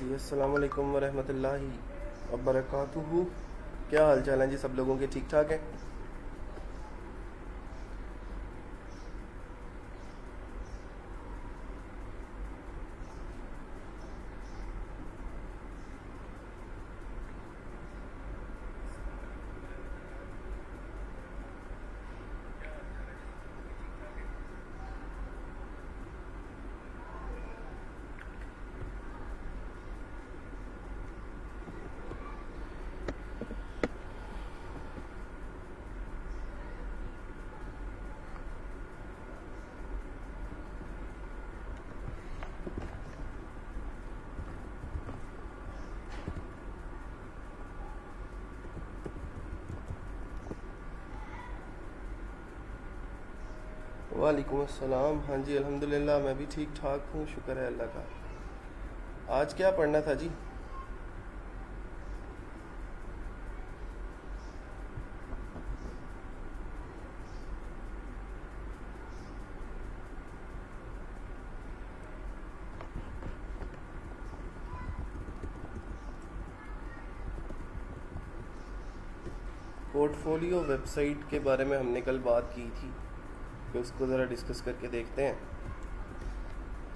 जी अस्सलाम वालेकुम वरहमतुल्लाहि वबरकातुहू। क्या हाल चाल है जी? सब लोगों के ठीक ठाक हैं? वालेकुम अस्सलाम। हाँ जी अल्हम्दुलिल्लाह, मैं भी ठीक ठाक हूँ, शुक्र है अल्लाह का। आज क्या पढ़ना था जी? पोर्टफोलियो वेबसाइट के बारे में हमने कल बात की थी कि उसको ज़रा डिस्कस करके देखते हैं।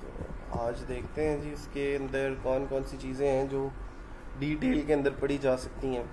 तो आज देखते हैं जी इसके अंदर कौन कौन सी चीज़ें हैं जो डिटेल के अंदर पढ़ी जा सकती हैं।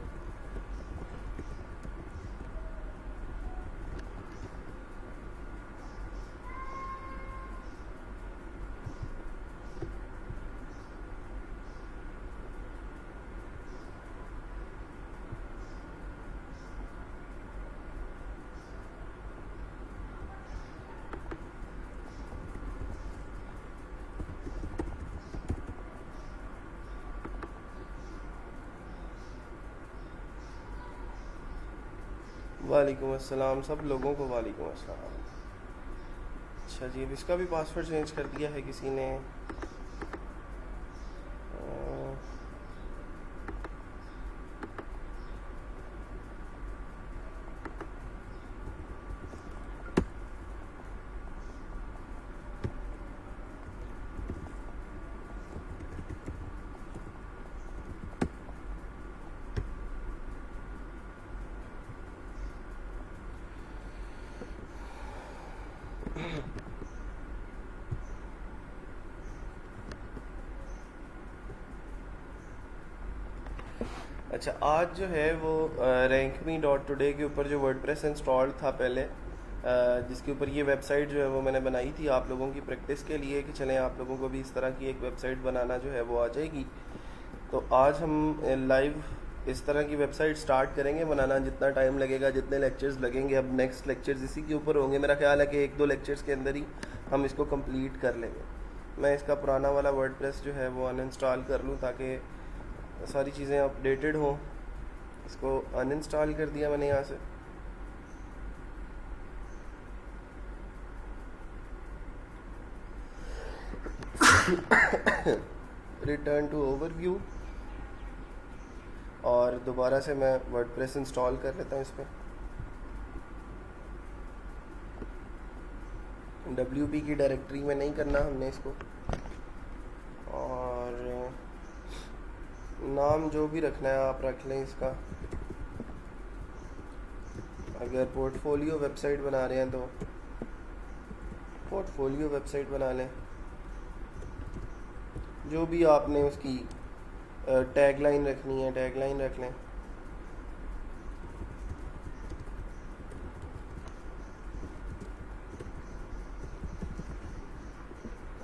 वालेकुम अस्सलाम सब लोगों को, वालेकुम अस्सलाम। अच्छा जी, अब इसका भी पासवर्ड चेंज कर दिया है किसी ने। अच्छा, आज जो है वो rankme.today के ऊपर जो वर्डप्रेस इंस्टॉल था पहले, जिसके ऊपर ये वेबसाइट जो है वो मैंने बनाई थी आप लोगों की प्रैक्टिस के लिए कि चलें आप लोगों को भी इस तरह की एक वेबसाइट बनाना जो है वो आ जाएगी। तो आज हम लाइव इस तरह की वेबसाइट स्टार्ट करेंगे बनाना। जितना टाइम लगेगा, जितने लेक्चर्स लगेंगे, अब नेक्स्ट लेक्चर्स इसी के ऊपर होंगे। मेरा ख्याल है कि एक दो लेक्चर्स के अंदर ही हम इसको कंप्लीट कर लेंगे। मैं इसका पुराना वाला वर्डप्रेस जो है वो अनइंस्टॉल कर लूँ ताकि सारी चीज़ें अपडेटेड हों। इसको अनइंस्टॉल कर दिया मैंने यहाँ से। रिटर्न टू ओवरव्यू, और दोबारा से मैं वर्डप्रेस इंस्टॉल कर लेता हूँ इस पर। WP की डायरेक्टरी में नहीं करना हमने इसको, और नाम जो भी रखना है आप रख लें इसका। अगर पोर्टफोलियो वेबसाइट बना रहे हैं तो पोर्टफोलियो वेबसाइट बना लें। जो भी आपने उसकी टैगलाइन रखनी है, टैगलाइन रख लें।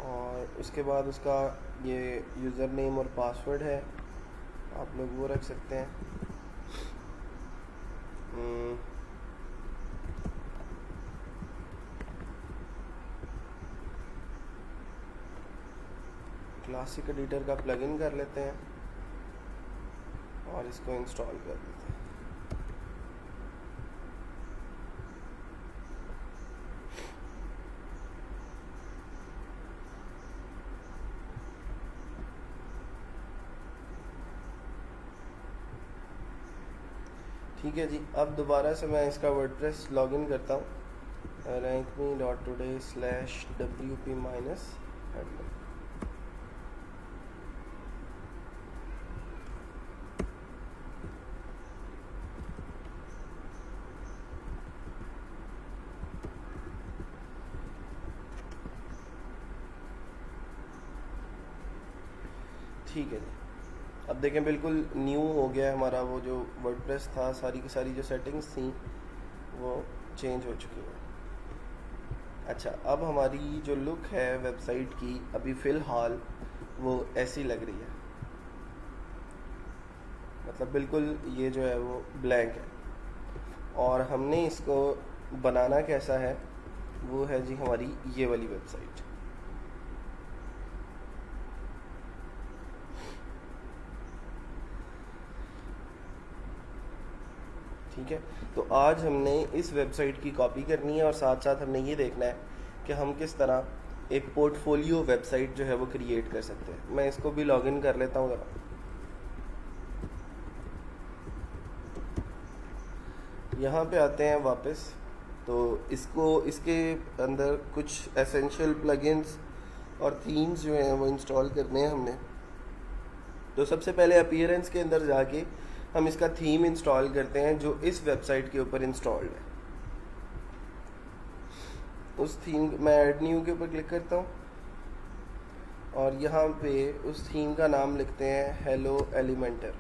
और उसके बाद उसका ये यूज़र नेम और पासवर्ड है, आप लोग वो रख सकते हैं। क्लासिक एडिटर का प्लगइन कर लेते हैं और इसको इंस्टॉल कर देते हैं। ठीक है जी, अब दोबारा से मैं इसका वर्डप्रेस लॉगिन करता हूँ। rankme.today/wp-admin। ठीक है जी। अब देखें बिल्कुल न्यू हो गया है हमारा, वो जो वर्डप्रेस था सारी की सारी जो सेटिंग्स थी वो चेंज हो चुकी हैं। अच्छा, अब हमारी जो लुक है वेबसाइट की अभी फ़िलहाल वो ऐसी लग रही है, मतलब बिल्कुल ये जो है वो ब्लैंक है। और हमने इसको बनाना कैसा है, वो है जी हमारी ये वाली वेबसाइट। ठीक है, तो आज हमने इस वेबसाइट की कॉपी करनी है और साथ साथ हमने ये देखना है कि हम किस तरह एक पोर्टफोलियो वेबसाइट जो है वो क्रिएट कर सकते हैं। मैं इसको भी लॉगिन कर लेता हूँ ज़रा। यहाँ पे आते हैं वापस, तो इसके अंदर कुछ एसेंशियल प्लगइन्स और थीम्स जो हैं वो इंस्टॉल करने हैं हमने। तो सबसे पहले अपीयरेंस के अंदर जाके हम इसका थीम इंस्टॉल करते हैं जो इस वेबसाइट के ऊपर इंस्टॉल्ड है। उस थीम, मैं ऐड न्यू के ऊपर क्लिक करता हूँ और यहाँ पे उस थीम का नाम लिखते हैं हेलो एलिमेंटर।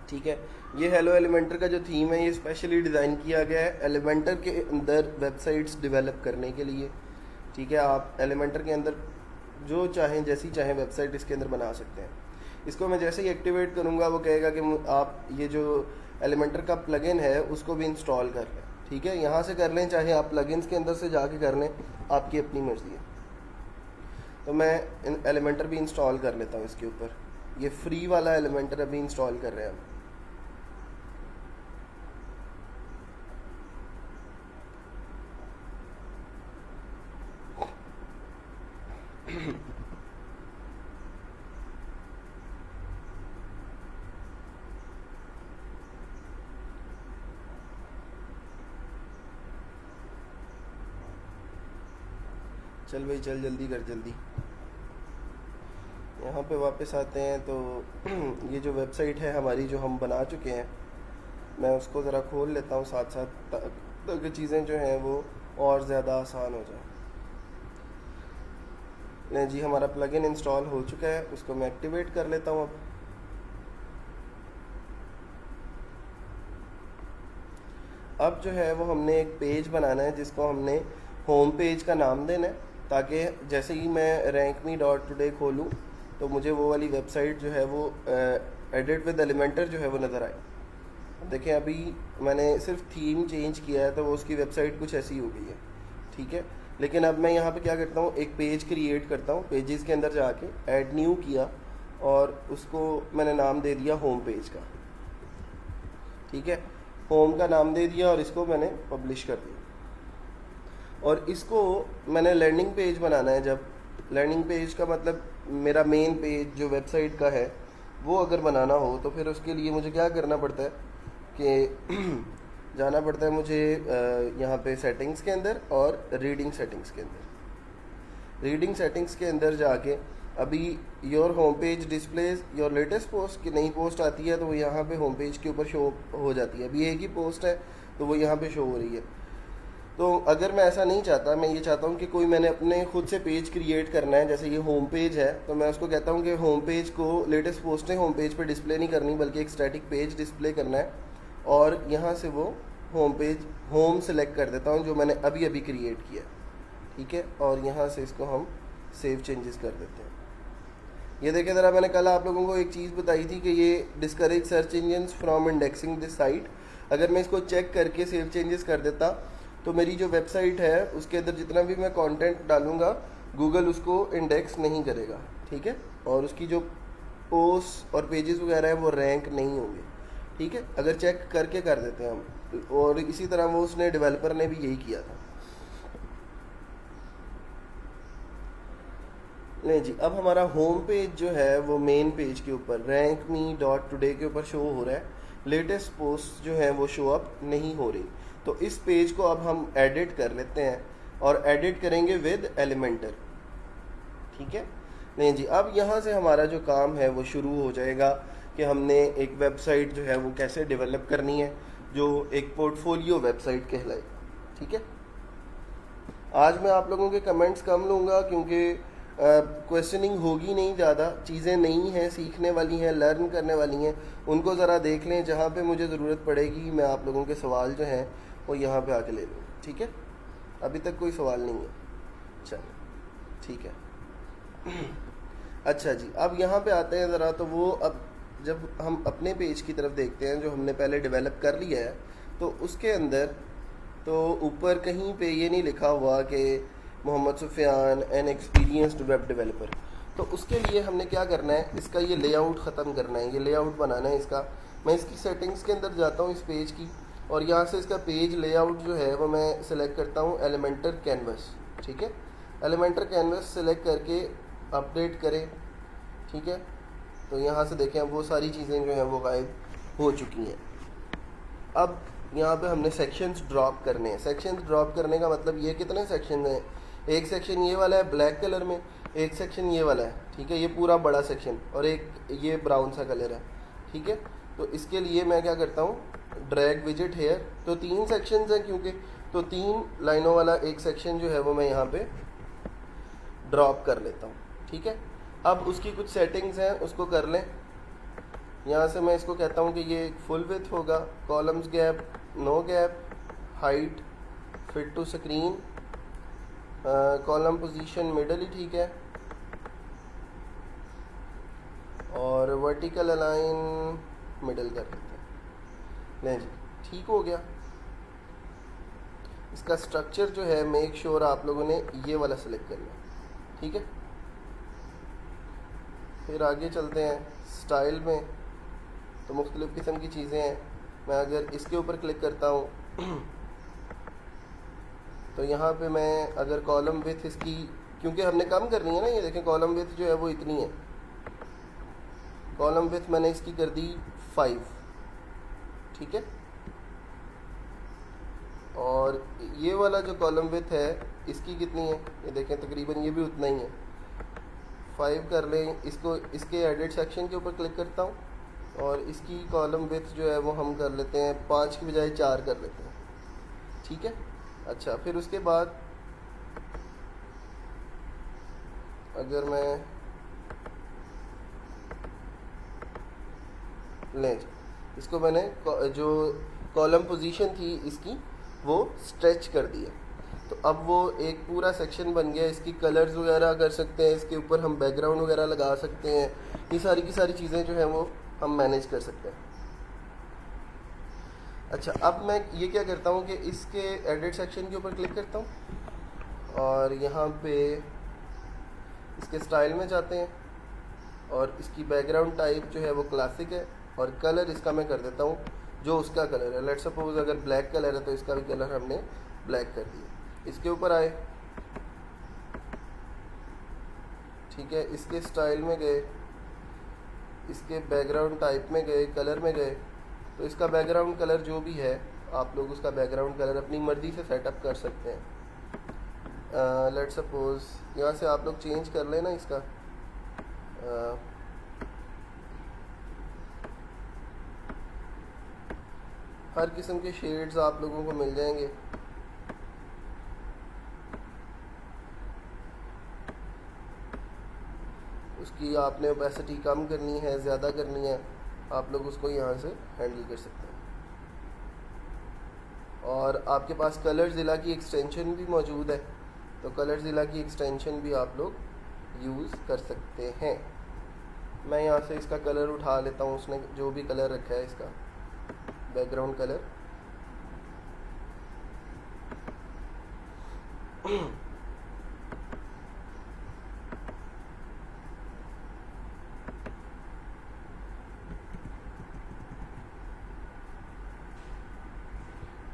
ठीक है, ये हेलो एलिमेंटर का जो थीम है ये स्पेशली डिज़ाइन किया गया है एलिमेंटर के अंदर वेबसाइट्स डेवलप करने के लिए। ठीक है, आप एलिमेंटर के अंदर जो चाहें, जैसी चाहें वेबसाइट इसके अंदर बना सकते हैं। इसको मैं जैसे ही एक्टिवेट करूँगा वो कहेगा कि आप ये जो एलिमेंटर का प्लगइन है उसको भी इंस्टॉल कर लें। ठीक है, यहाँ से कर लें, चाहे आप प्लगइन्स के अंदर से जाके कर लें, आपकी अपनी मर्ज़ी है। तो मैं एलिमेंटर भी इंस्टॉल कर लेता हूँ इसके ऊपर। ये फ्री वाला एलिमेंटर अभी इंस्टॉल कर रहे हैं हम। चल भाई चल, जल्दी कर जल्दी। यहाँ पे वापस आते हैं तो ये जो वेबसाइट है हमारी जो हम बना चुके हैं, मैं उसको ज़रा खोल लेता हूँ साथ साथ, ताकि चीज़ें जो हैं वो और ज़्यादा आसान हो जाए। नहीं जी, हमारा प्लगइन इंस्टॉल हो चुका है, उसको मैं एक्टिवेट कर लेता हूँ। अब जो है वो हमने एक पेज बनाना है जिसको हमने होम पेज का नाम देना है, ताकि जैसे ही मैं rankme.today खोलूँ तो मुझे वो वाली वेबसाइट जो है वो एडिट विद एलिमेंटर जो है वो नज़र आए। देखें, अभी मैंने सिर्फ थीम चेंज किया है तो वो उसकी वेबसाइट कुछ ऐसी हो गई है। ठीक है, लेकिन अब मैं यहाँ पे क्या करता हूँ, एक पेज क्रिएट करता हूँ। पेजेस के अंदर जाके ऐड न्यू किया और उसको मैंने नाम दे दिया होम पेज का। ठीक है, होम का नाम दे दिया और इसको मैंने पब्लिश कर दिया। और इसको मैंने लैंडिंग पेज बनाना है। जब लैंडिंग पेज का मतलब मेरा मेन पेज जो वेबसाइट का है वो अगर बनाना हो तो फिर उसके लिए मुझे क्या करना पड़ता है कि जाना पड़ता है मुझे यहाँ पे सेटिंग्स के अंदर और रीडिंग सेटिंग्स के अंदर। रीडिंग सेटिंग्स के अंदर जाके अभी your home page displays your latest post की नई पोस्ट आती है तो वो यहाँ पे होम पेज के ऊपर शो हो जाती है। अभी एक ही पोस्ट है तो वो यहाँ पे शो हो रही है। तो अगर मैं ऐसा नहीं चाहता, मैं ये चाहता हूँ कि कोई मैंने अपने खुद से पेज क्रिएट करना है, जैसे ये होम पेज है तो मैं उसको कहता हूँ कि होम पेज को लेटेस्ट पोस्टें होम पेज पे डिस्प्ले नहीं करनी बल्कि एक स्टैटिक पेज डिस्प्ले करना है। और यहाँ से वो होम सेलेक्ट कर देता हूँ जो मैंने अभी अभी क्रिएट किया। ठीक है, और यहाँ से इसको हम सेव चेंजेस कर देते हैं। ये देखें ज़रा, मैंने कल आप लोगों को एक चीज़ बताई थी कि ये discourage search engines from indexing this site. अगर मैं इसको चेक करके सेव चेंजेस कर देता तो मेरी जो वेबसाइट है उसके अंदर जितना भी मैं कंटेंट डालूंगा गूगल उसको इंडेक्स नहीं करेगा। ठीक है, और उसकी जो पोस्ट और पेजेस वगैरह है वो रैंक नहीं होंगे। ठीक है, अगर चेक करके कर देते हैं हम। और इसी तरह वो उसने डेवलपर ने भी यही किया था। नहीं जी, अब हमारा होम पेज जो है वो मेन पेज के ऊपर rankme.today के ऊपर शो हो रहा है। लेटेस्ट पोस्ट जो है वो शो अप नहीं हो रही। तो इस पेज को अब हम एडिट कर लेते हैं और एडिट करेंगे विद एलिमेंटर। ठीक है, नहीं जी, अब यहाँ से हमारा जो काम है वो शुरू हो जाएगा कि हमने एक वेबसाइट जो है वो कैसे डेवलप करनी है जो एक पोर्टफोलियो वेबसाइट कहलाए। ठीक है, आज मैं आप लोगों के कमेंट्स कम लूँगा क्योंकि क्वेश्चनिंग होगी नहीं ज़्यादा, चीज़ें नई हैं, सीखने वाली हैं, लर्न करने वाली हैं, उनको ज़रा देख लें। जहाँ पे मुझे ज़रूरत पड़ेगी मैं आप लोगों के सवाल जो हैं वो यहाँ पे आके ले लूँ, ठीक है। अभी तक कोई सवाल नहीं है, चलो ठीक है। अच्छा जी, अब यहाँ पे आते हैं ज़रा। तो वो अब जब हम अपने पेज की तरफ देखते हैं जो हमने पहले डेवलप कर लिया है, तो उसके अंदर तो ऊपर कहीं पे ये नहीं लिखा हुआ कि Mohammad Sufiyan an experienced web developer. तो उसके लिए हमने क्या करना है, इसका ये लेआउट ख़त्म करना है, ये लेआउट बनाना है इसका। मैं इसकी सेटिंग्स के अंदर जाता हूँ इस पेज की, और यहाँ से इसका पेज लेआउट जो है वो मैं सिलेक्ट करता हूँ एलिमेंटर कैनवस, ठीक है। एलिमेंटर कैनवस सिलेक्ट करके अपडेट करें, ठीक है। तो यहाँ से देखें अब वो सारी चीज़ें जो हैं वो गायब हो चुकी हैं। अब यहाँ पे हमने सेक्शंस ड्रॉप करने हैं। सेक्शंस ड्रॉप करने का मतलब ये कितने सेक्शन हैं, एक सेक्शन ये वाला है ब्लैक कलर में, एक सेक्शन ये वाला है, ठीक है, ये पूरा बड़ा सेक्शन, और एक ये ब्राउन सा कलर है, ठीक है। तो इसके लिए मैं क्या करता हूँ, ड्रैग विजिट हेयर। तो 3 सेक्शंस हैं क्योंकि, तो 3 लाइनों वाला एक सेक्शन जो है वो मैं यहाँ पे ड्रॉप कर लेता हूँ, ठीक है। अब उसकी कुछ सेटिंग्स हैं, उसको कर लें। यहाँ से मैं इसको कहता हूँ कि ये फुल विड्थ होगा, columns gap, no gap, height, fit to screen, column position middle ही ठीक है, और वर्टिकल अलाइन मिडल कर देते हैं। नहीं जी, ठीक हो गया। इसका स्ट्रक्चर जो है मेक श्योर आप लोगों ने ये वाला सेलेक्ट करना है, ठीक है। फिर आगे चलते हैं स्टाइल में। तो मुख्तलिफ़ किस्म की चीज़ें हैं। मैं अगर इसके ऊपर क्लिक करता हूँ तो यहाँ पे मैं अगर कॉलम विथ इसकी, क्योंकि हमने कम करनी है ना, ये देखें कॉलम विथ जो है वो इतनी है। कॉलम विथ मैंने इसकी कर दी 5, ठीक है। और ये वाला जो कॉलम विथ है इसकी कितनी है, ये देखें तकरीबन ये भी उतना ही है, 5 कर लें इसको। इसके एडिट सेक्शन के ऊपर क्लिक करता हूँ और इसकी कॉलम विथ जो है वो हम कर लेते हैं 5 की बजाय 4 कर लेते हैं, ठीक है। अच्छा, फिर उसके बाद अगर मैं लें, इसको मैंने जो कॉलम पोजीशन थी इसकी वो स्ट्रेच कर दिया, तो अब वो एक पूरा सेक्शन बन गया। इसकी कलर्स वगैरह कर सकते हैं, इसके ऊपर हम बैकग्राउंड वगैरह लगा सकते हैं, ये सारी की सारी चीज़ें जो हैं वो हम मैनेज कर सकते हैं। अच्छा, अब मैं ये क्या करता हूँ कि इसके एडिट सेक्शन के ऊपर क्लिक करता हूँ और यहाँ पे इसके स्टाइल में जाते हैं, और इसकी बैकग्राउंड टाइप जो है वो क्लासिक है, और कलर इसका मैं कर देता हूँ जो उसका कलर है। लेट्स सपोज अगर ब्लैक कलर है तो इसका भी कलर हमने ब्लैक कर दिया। इसके ऊपर आए, ठीक है, इसके स्टाइल में गए, इसके बैकग्राउंड टाइप में गए, कलर में गए, तो इसका बैकग्राउंड कलर जो भी है आप लोग उसका बैकग्राउंड कलर अपनी मर्ज़ी से सेटअप कर सकते हैं। लेट्स सपोज यहाँ से आप लोग चेंज कर लेना इसका, हर किस्म के शेड्स आप लोगों को मिल जाएंगे। उसकी आपने ओपेसिटी कम करनी है, ज़्यादा करनी है, आप लोग उसको यहाँ से हैंडल कर सकते हैं। और आपके पास कलर ज़िला की एक्सटेंशन भी मौजूद है, तो कलर ज़िला की एक्सटेंशन भी आप लोग यूज़ कर सकते हैं। मैं यहाँ से इसका कलर उठा लेता हूँ, उसने जो भी कलर रखा है इसका बैकग्राउंड कलर।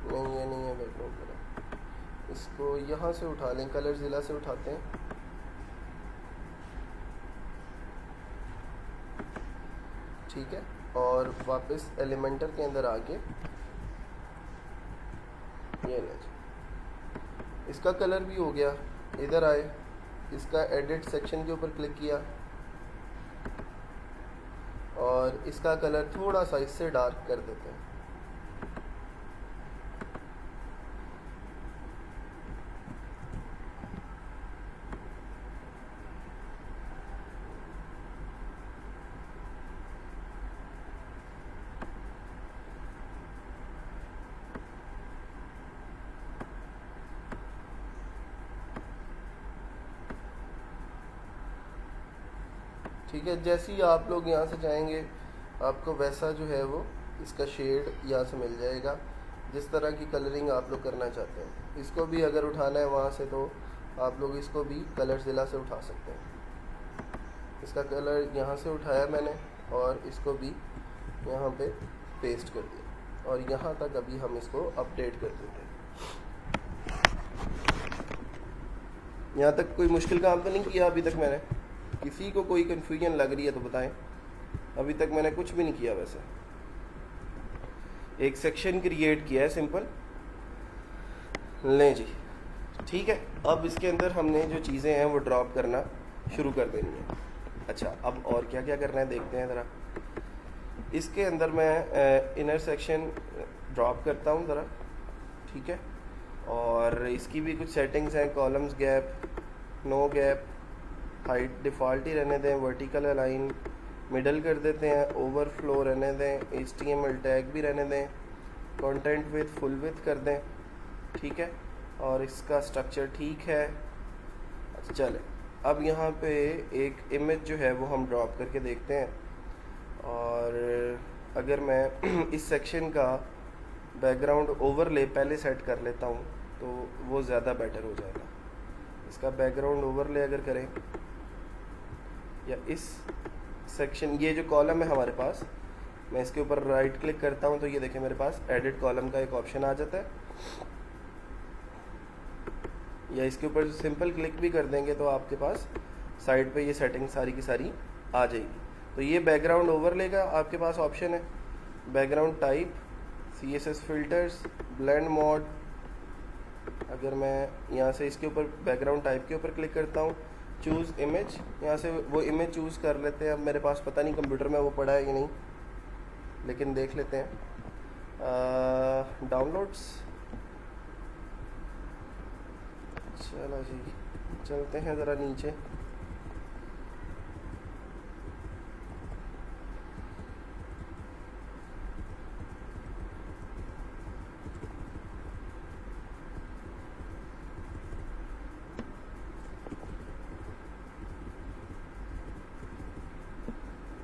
नहीं, ये नहीं है बैकग्राउंड कलर, इसको यहाँ से उठा लें, कलर ज़िला से उठाते हैं। ठीक है, और वापस एलिमेंटर के अंदर आके ये ले, इसका कलर भी हो गया। इधर आए, इसका एडिट सेक्शन के ऊपर क्लिक किया और इसका कलर थोड़ा सा इससे डार्क कर देते हैं। ठीक है, जैसे ही आप लोग यहाँ से जाएंगे आपको वैसा जो है वो इसका शेड यहाँ से मिल जाएगा, जिस तरह की कलरिंग आप लोग करना चाहते हैं। इसको भी अगर उठाना है वहाँ से तो आप लोग इसको भी कलर ज़िला से उठा सकते हैं। इसका कलर यहाँ से उठाया मैंने और इसको भी यहाँ पे पेस्ट कर दिया और यहाँ तक अभी हम इसको अपडेट कर देते हैं। यहाँ तक कोई मुश्किल काम तो नहीं किया अभी तक मैंने? किसी को कोई कन्फ्यूजन लग रही है तो बताएं। अभी तक मैंने कुछ भी नहीं किया। वैसे एक सेक्शन क्रिएट किया है सिंपल, लें जी, ठीक है। अब इसके अंदर हमने जो चीज़ें हैं वो ड्रॉप करना शुरू कर देनी है। अच्छा, अब और क्या क्या करना है देखते हैं ज़रा। इसके अंदर मैं इनर सेक्शन ड्रॉप करता हूँ ज़रा, ठीक है। और इसकी भी कुछ सेटिंग्स हैं, columns gap, no gap, height default ही रहने दें, वर्टिकल अलाइन मिडल कर देते हैं, ओवरफ्लो रहने दें, HTML टैग भी रहने दें, कंटेंट विथ फुल विथ कर दें, ठीक है। और इसका स्ट्रक्चर ठीक है। अच्छा चले, अब यहाँ पे एक इमेज जो है वो हम ड्रॉप करके देखते हैं। और अगर मैं इस सेक्शन का बैकग्राउंड ओवरले पहले सेट कर लेता हूँ तो वो ज़्यादा बेटर हो जाएगा। इसका बैकग्राउंड ओवरले अगर करें या इस सेक्शन, ये जो कॉलम है हमारे पास, मैं इसके ऊपर राइट क्लिक करता हूँ तो ये देखें मेरे पास एडिट कॉलम का एक ऑप्शन आ जाता है। या इसके ऊपर सिंपल क्लिक भी कर देंगे तो आपके पास साइड पे ये सेटिंग सारी की सारी आ जाएगी। तो ये बैकग्राउंड ओवरले का आपके पास ऑप्शन है, background type, CSS filters, blend mode. अगर मैं यहाँ से इसके ऊपर बैकग्राउंड टाइप के ऊपर क्लिक करता हूँ, चूज़ इमेज, यहाँ से वो इमेज चूज़ कर लेते हैं। अब मेरे पास पता नहीं कंप्यूटर में वो पड़ा है कि नहीं, लेकिन देख लेते हैं। डाउनलोड्स, चलो जी चलते हैं ज़रा नीचे।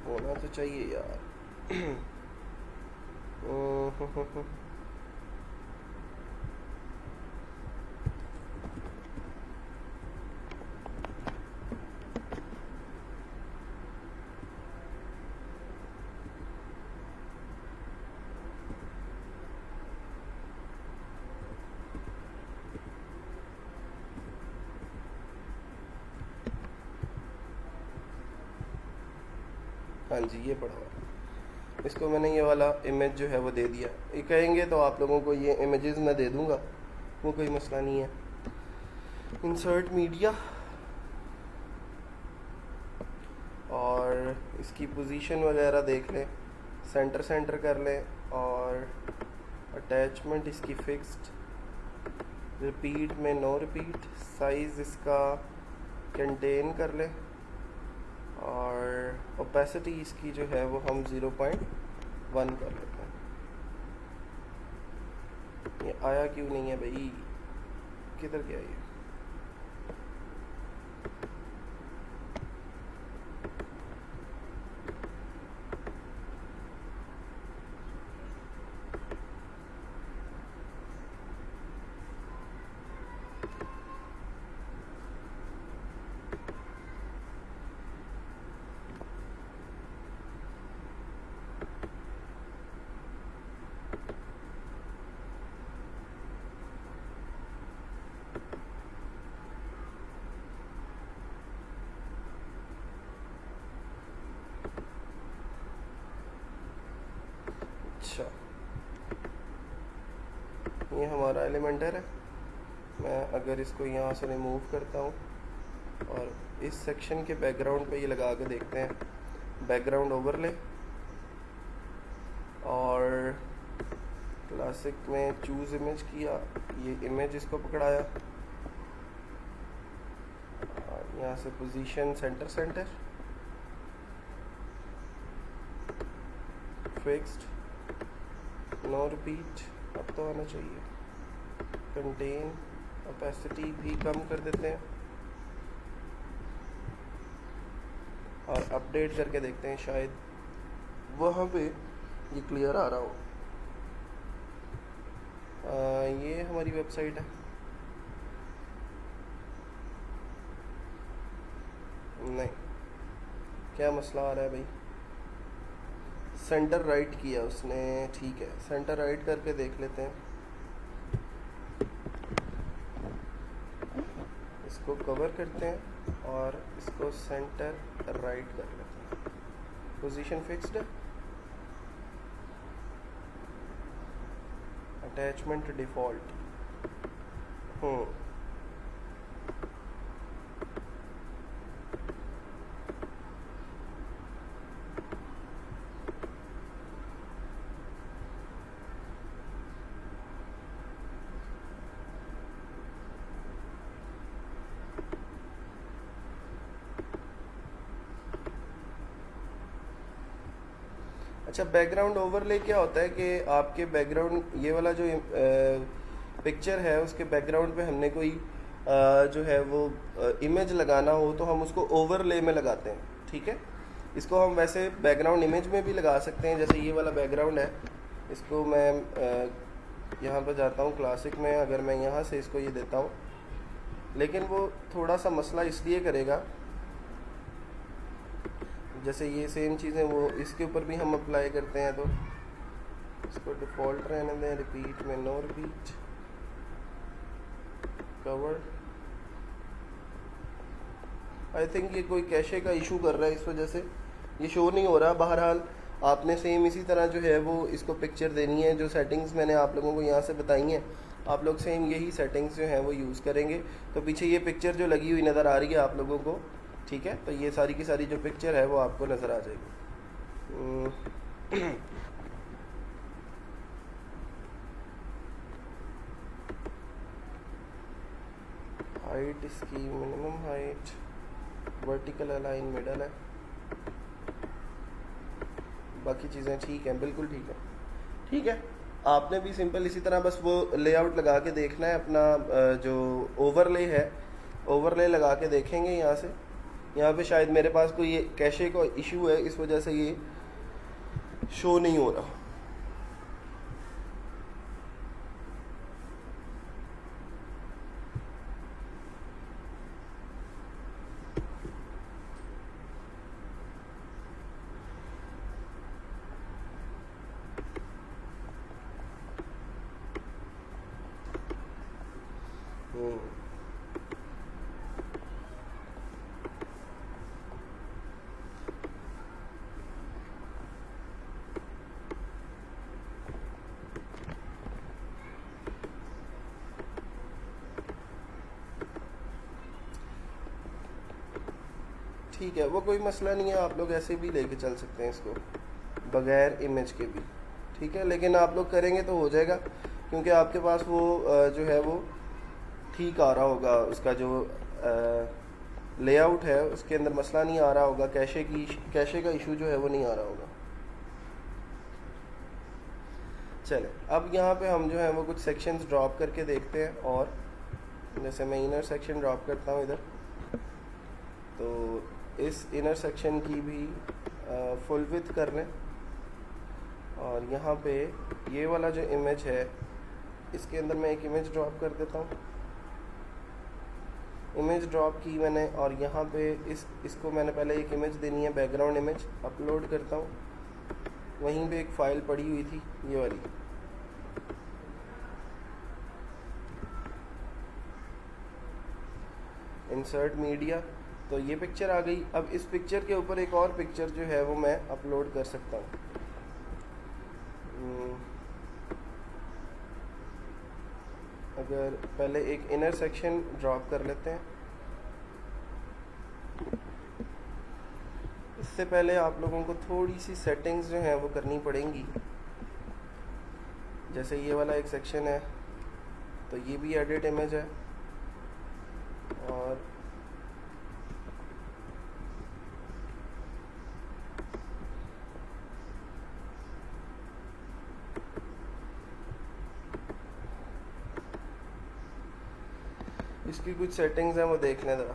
होना तो चाहिए यार। हाँ जी, ये पड़ा हुआ। इसको मैंने ये वाला इमेज जो है वो दे दिया। ये कहेंगे तो आप लोगों को ये इमेजेस मैं दे दूँगा, वो कोई मसला नहीं है। इंसर्ट मीडिया, और इसकी पोजीशन वगैरह देख लें, सेंटर कर लें, और अटैचमेंट इसकी फिक्स्ड, रिपीट में नो रिपीट, साइज़ इसका कंटेन कर लें, और ओपेसिटी इसकी जो है वो हम 0.1 कर लेते हैं। ये आया क्यों नहीं है भाई, किधर गया ये? अच्छा, ये हमारा एलिमेंटर है। मैं अगर इसको यहाँ से रिमूव करता हूँ और इस सेक्शन के बैकग्राउंड पे ये लगा के देखते हैं, बैकग्राउंड ओवरले, और क्लासिक में चूज़ इमेज किया, ये इमेज इसको पकड़ाया, यहाँ से position centre, fixed, no repeat, अब तो आना चाहिए, कंटेन, ओपेसिटी भी कम कर देते हैं, और अपडेट करके देखते हैं, शायद वहाँ पे ये क्लियर आ रहा हो। ये हमारी वेबसाइट है। नहीं, क्या मसला आ रहा है भाई? सेंटर राइट किया उसने, ठीक है, सेंटर राइट करके देख लेते हैं। इसको कवर करते हैं और इसको सेंटर राइट कर लेते हैं। पोजीशन फिक्स्ड है, अटैचमेंट डिफ़ॉल्ट। अच्छा, बैकग्राउंड ओवरले क्या होता है कि आपके बैकग्राउंड, ये वाला जो पिक्चर है उसके बैकग्राउंड पे हमने कोई जो है वो इमेज लगाना हो तो हम उसको ओवरले में लगाते हैं, ठीक है। इसको हम वैसे बैकग्राउंड इमेज में भी लगा सकते हैं, जैसे ये वाला बैकग्राउंड है, इसको मैं यहाँ पर जाता हूँ क्लासिक में, अगर मैं यहाँ से इसको ये देता हूँ, लेकिन वो थोड़ा सा मसला इसलिए करेगा, जैसे ये सेम चीज़ें वो इसके ऊपर भी हम अप्लाई करते हैं, तो इसको डिफ़ॉल्ट रहने दें, रिपीट में no repeat, cover. I think ये कोई कैशे का इशू कर रहा है, इस वजह से ये शो नहीं हो रहा। बहरहाल आपने सेम इसी तरह जो है वो इसको पिक्चर देनी है, जो सेटिंग्स मैंने आप लोगों को यहाँ से बताई हैं, आप लोग सेम यही सेटिंग्स जो हैं वो यूज़ करेंगे। तो पीछे ये पिक्चर जो लगी हुई नज़र आ रही है आप लोगों को, ठीक है, तो ये सारी की सारी जो पिक्चर है वो आपको नज़र आ जाएगी। हाइट इसकी minimum height, vertical align middle है, बाकी चीज़ें ठीक हैं, बिल्कुल ठीक है, ठीक है। आपने भी सिंपल इसी तरह बस वो लेआउट लगा के देखना है अपना, जो ओवरले है, ओवरले लगा के देखेंगे यहाँ से। यहाँ पे शायद मेरे पास कोई ये कैशे का इशू है, इस वजह से ये शो नहीं हो रहा। ठीक है, वो कोई मसला नहीं है, आप लोग ऐसे भी लेके चल सकते हैं इसको बगैर इमेज के भी, ठीक है। लेकिन आप लोग करेंगे तो हो जाएगा, क्योंकि आपके पास वो जो है वो ठीक आ रहा होगा, उसका जो लेआउट है उसके अंदर मसला नहीं आ रहा होगा, कैशे का इशू जो है वो नहीं आ रहा होगा। चले, अब यहाँ पे हम जो है वो कुछ सेक्शंस ड्रॉप करके देखते हैं, और जैसे मैं इनर सेक्शन ड्रॉप करता हूँ इधर, तो इस इनर सेक्शन की भी फुल विड्थ कर लें, और यहाँ पे ये वाला जो इमेज है इसके अंदर मैं एक इमेज ड्रॉप कर देता हूँ। इमेज ड्रॉप की मैंने, और यहाँ पे इसको मैंने पहले एक इमेज देनी है, बैकग्राउंड इमेज अपलोड करता हूँ। वहीं पे एक फ़ाइल पड़ी हुई थी ये वाली, इंसर्ट मीडिया, तो ये पिक्चर आ गई। अब इस पिक्चर के ऊपर एक और पिक्चर जो है वो मैं अपलोड कर सकता हूँ। अगर पहले एक इनर सेक्शन ड्रॉप कर लेते हैं, इससे पहले आप लोगों को थोड़ी सी सेटिंग्स जो हैं वो करनी पड़ेंगी। जैसे ये वाला एक सेक्शन है, तो ये भी एडिट इमेज है, और इसकी कुछ सेटिंग्स हैं वो देख लें ज़रा।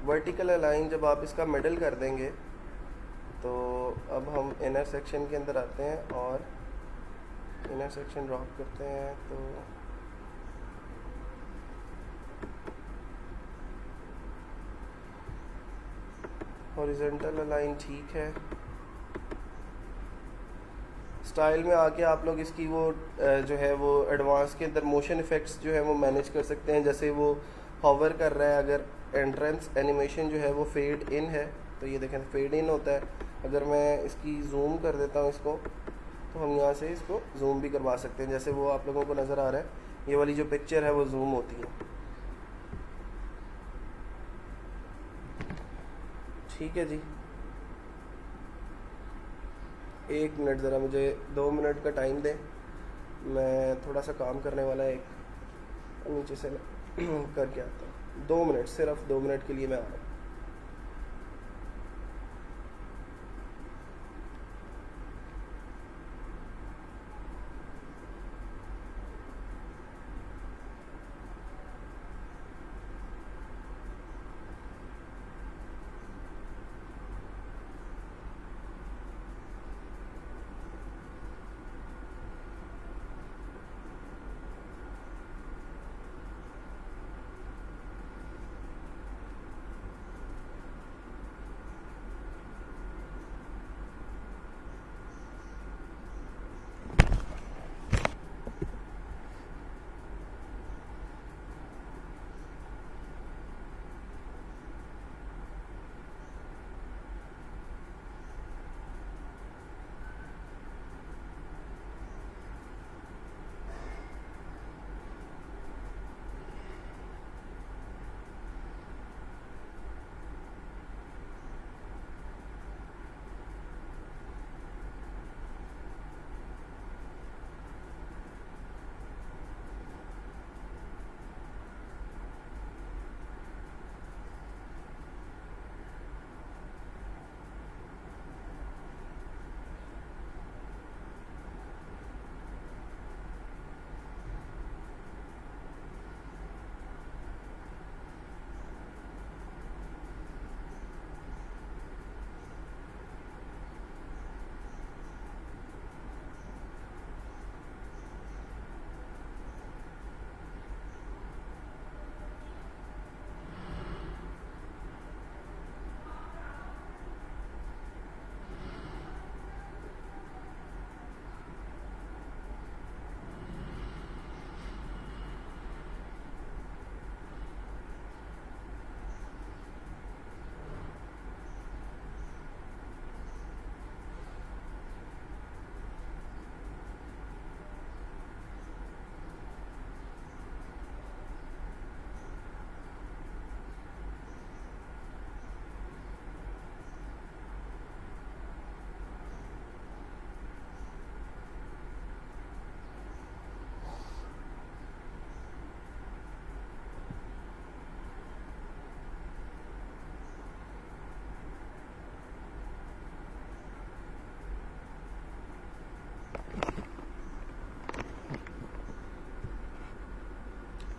वर्टिकल अलाइन जब आप इसका मिडल कर देंगे तो अब हम इनर सेक्शन के अंदर आते हैं और इनर सेक्शन ड्रॉप करते हैं। तो हॉरिजॉन्टल अलाइन ठीक है। स्टाइल में आके आप लोग इसकी वो जो है वो एडवांस के अंदर मोशन इफ़ेक्ट्स जो है वो मैनेज कर सकते हैं। जैसे वो हॉवर कर रहा है, अगर एंट्रेंस एनिमेशन जो है वो फेड इन है तो ये देखें फेड इन होता है। अगर मैं इसकी जूम कर देता हूँ इसको तो हम यहाँ से इसको जूम भी करवा सकते हैं। जैसे वो आप लोगों को नज़र आ रहा है, ये वाली जो पिक्चर है वो जूम होती है। ठीक है जी, 1 मिनट, ज़रा मुझे 2 मिनट का टाइम दें, मैं थोड़ा सा काम करने वाला है, एक नीचे से करके आता हूँ। 2 मिनट, सिर्फ 2 मिनट के लिए मैं आ रहा हूँ।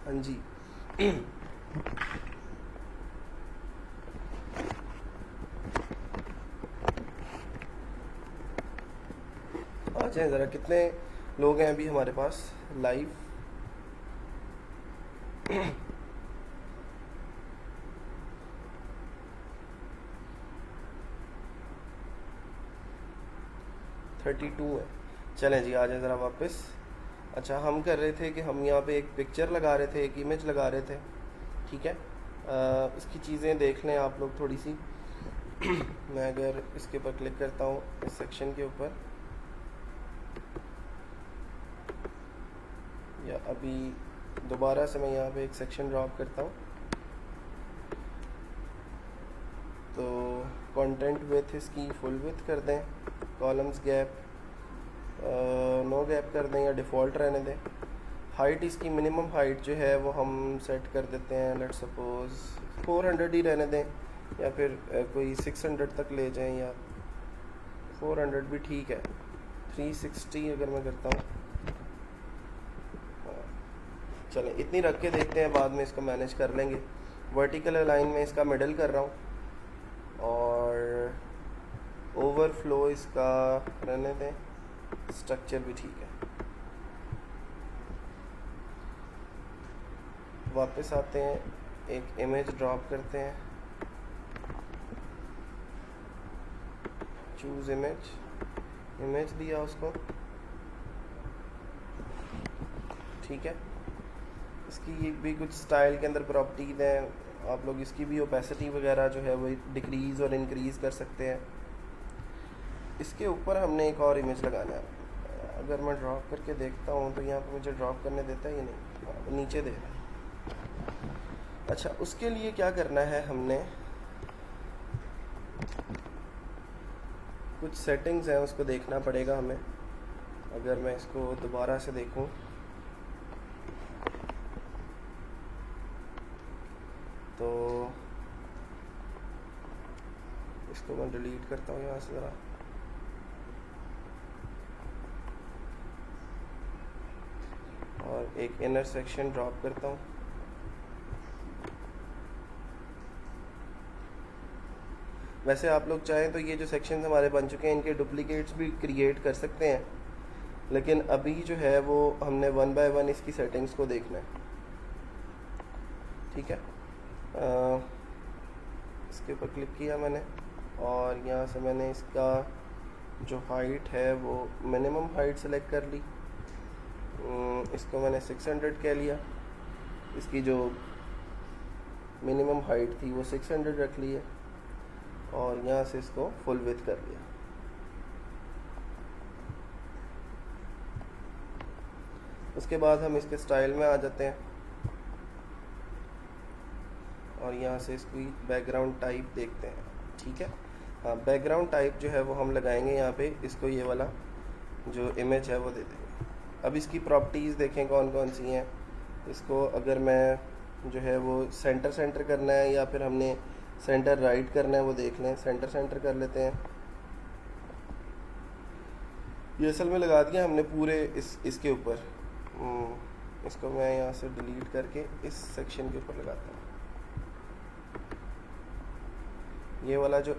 हाँ जी। आ जाए ज़रा, कितने लोग हैं अभी हमारे पास लाइव? थर्टी टू है। चलें जी, आ जाए ज़रा वापस। अच्छा, हम कर रहे थे कि हम यहाँ पे एक पिक्चर लगा रहे थे, एक इमेज लगा रहे थे, ठीक है। इसकी चीज़ें देख लें आप लोग थोड़ी सी। मैं अगर इसके ऊपर क्लिक करता हूँ इस सेक्शन के ऊपर, या अभी दोबारा से मैं यहाँ पे एक सेक्शन ड्रॉप करता हूँ, तो कंटेंट विथ इसकी फुल विथ कर दें, कॉलम्स गैप नो गैप कर दें या डिफ़ॉल्ट रहने दें। हाइट इसकी मिनिमम हाइट जो है वो हम सेट कर देते हैं, लेट सपोज 400 ही रहने दें, या फिर कोई 600 तक ले जाएं, या 400 भी ठीक है। 360 अगर मैं करता हूँ, चलें इतनी रख के देखते हैं, बाद में इसको मैनेज कर लेंगे। वर्टिकल अलाइन में इसका मिडल कर रहा हूँ और ओवरफ्लो इसका रहने दें, स्ट्रक्चर भी ठीक है। वापस आते हैं, एक इमेज ड्रॉप करते हैं, चूज़ इमेज दिया उसको, ठीक है। इसकी ये भी कुछ स्टाइल के अंदर प्रॉपर्टीज हैं, आप लोग इसकी भी ओपेसिटी वगैरह जो है वो डिक्रीज़ और इंक्रीज़ कर सकते हैं। इसके ऊपर हमने एक और इमेज लगाना है। अगर मैं ड्रॉप करके देखता हूँ तो यहाँ पर मुझे ड्रॉप करने देता है या नहीं, नीचे दे रहा है। अच्छा, उसके लिए क्या करना है, हमने कुछ सेटिंग्स हैं उसको देखना पड़ेगा हमें। अगर मैं इसको दोबारा से देखूं तो इसको मैं डिलीट करता हूँ यहाँ से ज़रा, और एक इनर सेक्शन ड्रॉप करता हूँ। वैसे आप लोग चाहें तो ये जो सेक्शंस हमारे बन चुके हैं इनके डुप्लीकेट्स भी क्रिएट कर सकते हैं, लेकिन अभी जो है वो हमने 1 बाय 1 इसकी सेटिंग्स को देखना है, ठीक है। इसके ऊपर क्लिक किया मैंने और यहाँ से मैंने इसका जो हाइट है वो मिनिमम हाइट सेलेक्ट कर ली। इसको मैंने 600 कह लिया, इसकी जो मिनिमम हाइट थी वो 600 रख ली है और यहाँ से इसको फुल विड्थ कर लिया। उसके बाद हम इसके स्टाइल में आ जाते हैं और यहाँ से इसकी बैकग्राउंड टाइप देखते हैं, ठीक है। हाँ, बैकग्राउंड टाइप जो है वो हम लगाएंगे यहाँ पे, इसको ये वाला जो इमेज है वो दे देंगे। अब इसकी प्रॉपर्टीज़ देखें कौन कौन सी हैं। इसको अगर मैं जो है वो सेंटर करना है या फिर हमने सेंटर राइट करना है वो देख लें। सेंटर कर लेते हैं। ये असल में लगा दिया हमने पूरे इसके ऊपर। इसको मैं यहाँ से डिलीट करके इस सेक्शन के ऊपर लगाता हूँ। ये वाला जो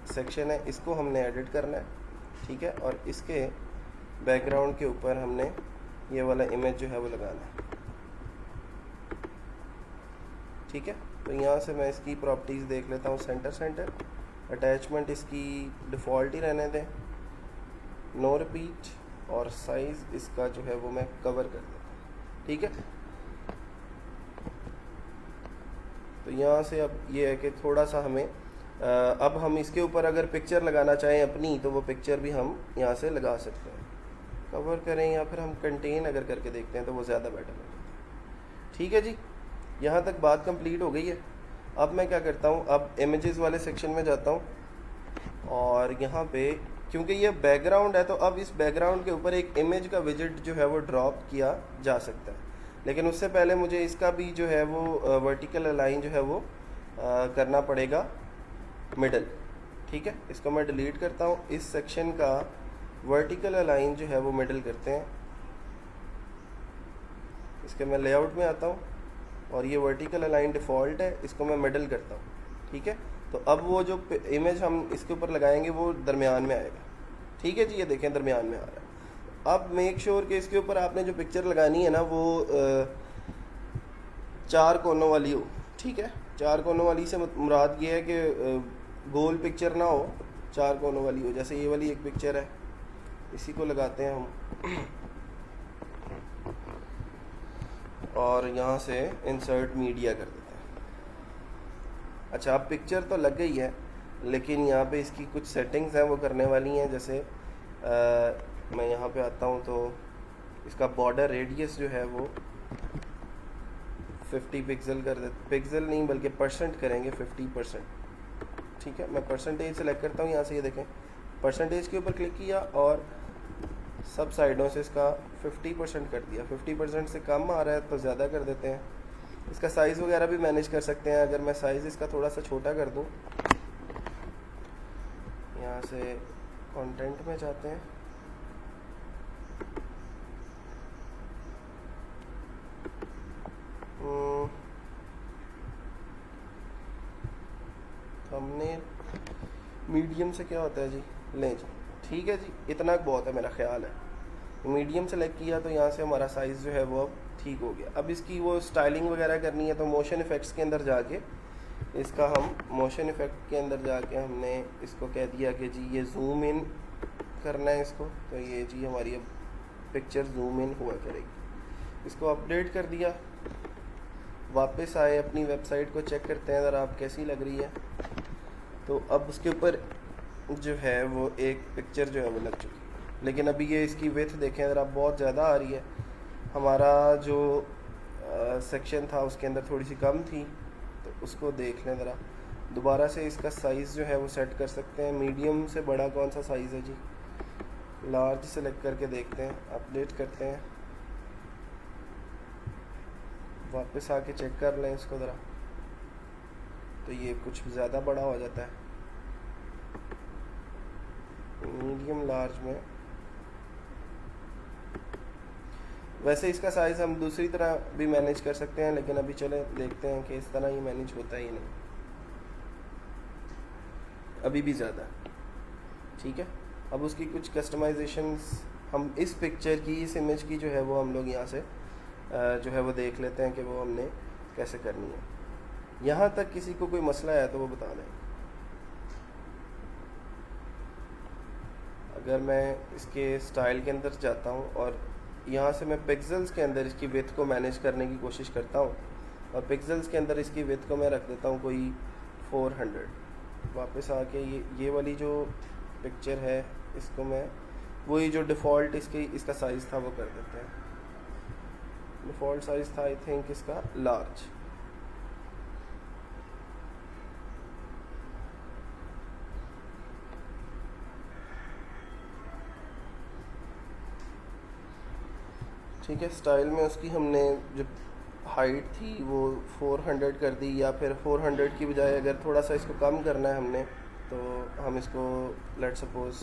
सेक्शन है इसको हमने एडिट करना है, ठीक है। और इसके बैकग्राउंड के ऊपर हमने ये वाला इमेज जो है वो लगाना है, ठीक है। तो यहाँ से मैं इसकी प्रॉपर्टीज़ देख लेता हूँ। सेंटर अटैचमेंट इसकी डिफ़ॉल्ट ही रहने दें, नो रिपीट, और साइज़ इसका जो है वो मैं कवर कर देता हूँ, ठीक है। तो यहाँ से अब ये है कि थोड़ा सा हमें अब हम इसके ऊपर अगर पिक्चर लगाना चाहें अपनी तो वो पिक्चर भी हम यहाँ से लगा सकते हैं। कवर करें या फिर हम कंटेन अगर करके देखते हैं तो वो ज़्यादा बेटर है, ठीक है जी। यहाँ तक बात कंप्लीट हो गई है। अब मैं क्या करता हूँ, अब इमेजेस वाले सेक्शन में जाता हूँ और यहाँ पे क्योंकि ये बैकग्राउंड है तो अब इस बैकग्राउंड के ऊपर एक इमेज का विजेट जो है वो ड्रॉप किया जा सकता है, लेकिन उससे पहले मुझे इसका भी जो है वो वर्टिकल अलाइन जो है वो करना पड़ेगा मिडल, ठीक है। इसको मैं डिलीट करता हूँ। इस सेक्शन का वर्टिकल अलाइन जो है वो मिडल करते हैं। इसके मैं लेआउट में आता हूँ और ये वर्टिकल अलाइन डिफ़ॉल्ट है, इसको मैं मिडल करता हूँ, ठीक है। तो अब वो जो इमेज हम इसके ऊपर लगाएंगे वो दरमियान में आएगा, ठीक है जी। ये देखें दरमियान में आ रहा है। अब मेक श्योर कि इसके ऊपर आपने जो पिक्चर लगानी है ना वो 4 कोनों वाली हो, ठीक है। 4 कोनों वाली से मुराद ये है कि गोल पिक्चर ना हो, 4 कोनों वाली हो। जैसे ये वाली एक पिक्चर है, इसी को लगाते हैं हम और यहाँ से इंसर्ट मीडिया कर देते हैं। अच्छा, अब पिक्चर तो लग गई है, लेकिन यहाँ पे इसकी कुछ सेटिंग्स हैं वो करने वाली हैं। जैसे मैं यहाँ पे आता हूँ तो इसका बॉर्डर रेडियस जो है वो 50 पिक्सल कर देते, पिक्सल नहीं बल्कि परसेंट करेंगे, 50%, ठीक है। मैं परसेंटेज सेलेक्ट करता हूँ यहाँ से, ये देखें परसेंटेज के ऊपर क्लिक किया और सब साइडों से इसका 50% कर दिया। 50% से कम आ रहा है तो ज़्यादा कर देते हैं। इसका साइज़ वगैरह भी मैनेज कर सकते हैं। अगर मैं साइज़ इसका थोड़ा सा छोटा कर दूँ, यहाँ से कंटेंट में जाते हैं, हमने मीडियम से क्या होता है जी, लें जी, ठीक है जी, इतना बहुत है मेरा ख्याल है। मीडियम सेलेक्ट किया तो यहाँ से हमारा साइज़ जो है वो अब ठीक हो गया। अब इसकी वो स्टाइलिंग वगैरह करनी है तो मोशन इफ़ेक्ट्स के अंदर जाके इसका हम मोशन इफ़ेक्ट के अंदर जाके हमने इसको कह दिया कि जी ये जूम इन करना है इसको, तो ये जी हमारी अब पिक्चर जूम इन हुआ करेगी। इसको अपडेट कर दिया, वापस आए अपनी वेबसाइट को चेक करते हैं ज़रा आप कैसी लग रही है। तो अब उसके ऊपर जो है वो एक पिक्चर जो है वो लग चुकी है, लेकिन अभी ये इसकी विड्थ देखें ज़रा बहुत ज़्यादा आ रही है। हमारा जो सेक्शन था उसके अंदर थोड़ी सी कम थी, तो उसको देख लें ज़रा। दोबारा से इसका साइज़ जो है वो सेट कर सकते हैं। मीडियम से बड़ा कौन सा साइज़ है जी, लार्ज सेलेक्ट करके देखते हैं, अपडेट करते हैं, वापस आके चेक कर लें इसको ज़रा, तो ये कुछ ज़्यादा बड़ा हो जाता है। मीडियम लार्ज में वैसे इसका साइज़ हम दूसरी तरह भी मैनेज कर सकते हैं, लेकिन अभी चले देखते हैं कि इस तरह ये मैनेज होता है या नहीं। अभी भी ज़्यादा, ठीक है। अब उसकी कुछ कस्टमाइजेशंस हम इस पिक्चर की, इस इमेज की जो है वो हम लोग यहाँ से जो है वो देख लेते हैं कि वो हमने कैसे करनी है। यहाँ तक किसी को कोई मसला है तो वो बता दें। अगर मैं इसके स्टाइल के अंदर जाता हूँ और यहाँ से मैं पिक्सेल्स के अंदर इसकी विड्थ को मैनेज करने की कोशिश करता हूँ, और पिक्सेल्स के अंदर इसकी विड्थ को मैं रख देता हूँ कोई 400। वापस आके ये वाली जो पिक्चर है इसको मैं वही जो डिफ़ॉल्ट इसका साइज़ था वो कर देते हैं। डिफ़ॉल्ट साइज़ था आई थिंक इसका लार्ज। ठीक है, स्टाइल में उसकी हमने जो हाइट थी वो 400 कर दी, या फिर 400 की बजाय अगर थोड़ा सा इसको कम करना है हमने तो हम इसको लेट सपोज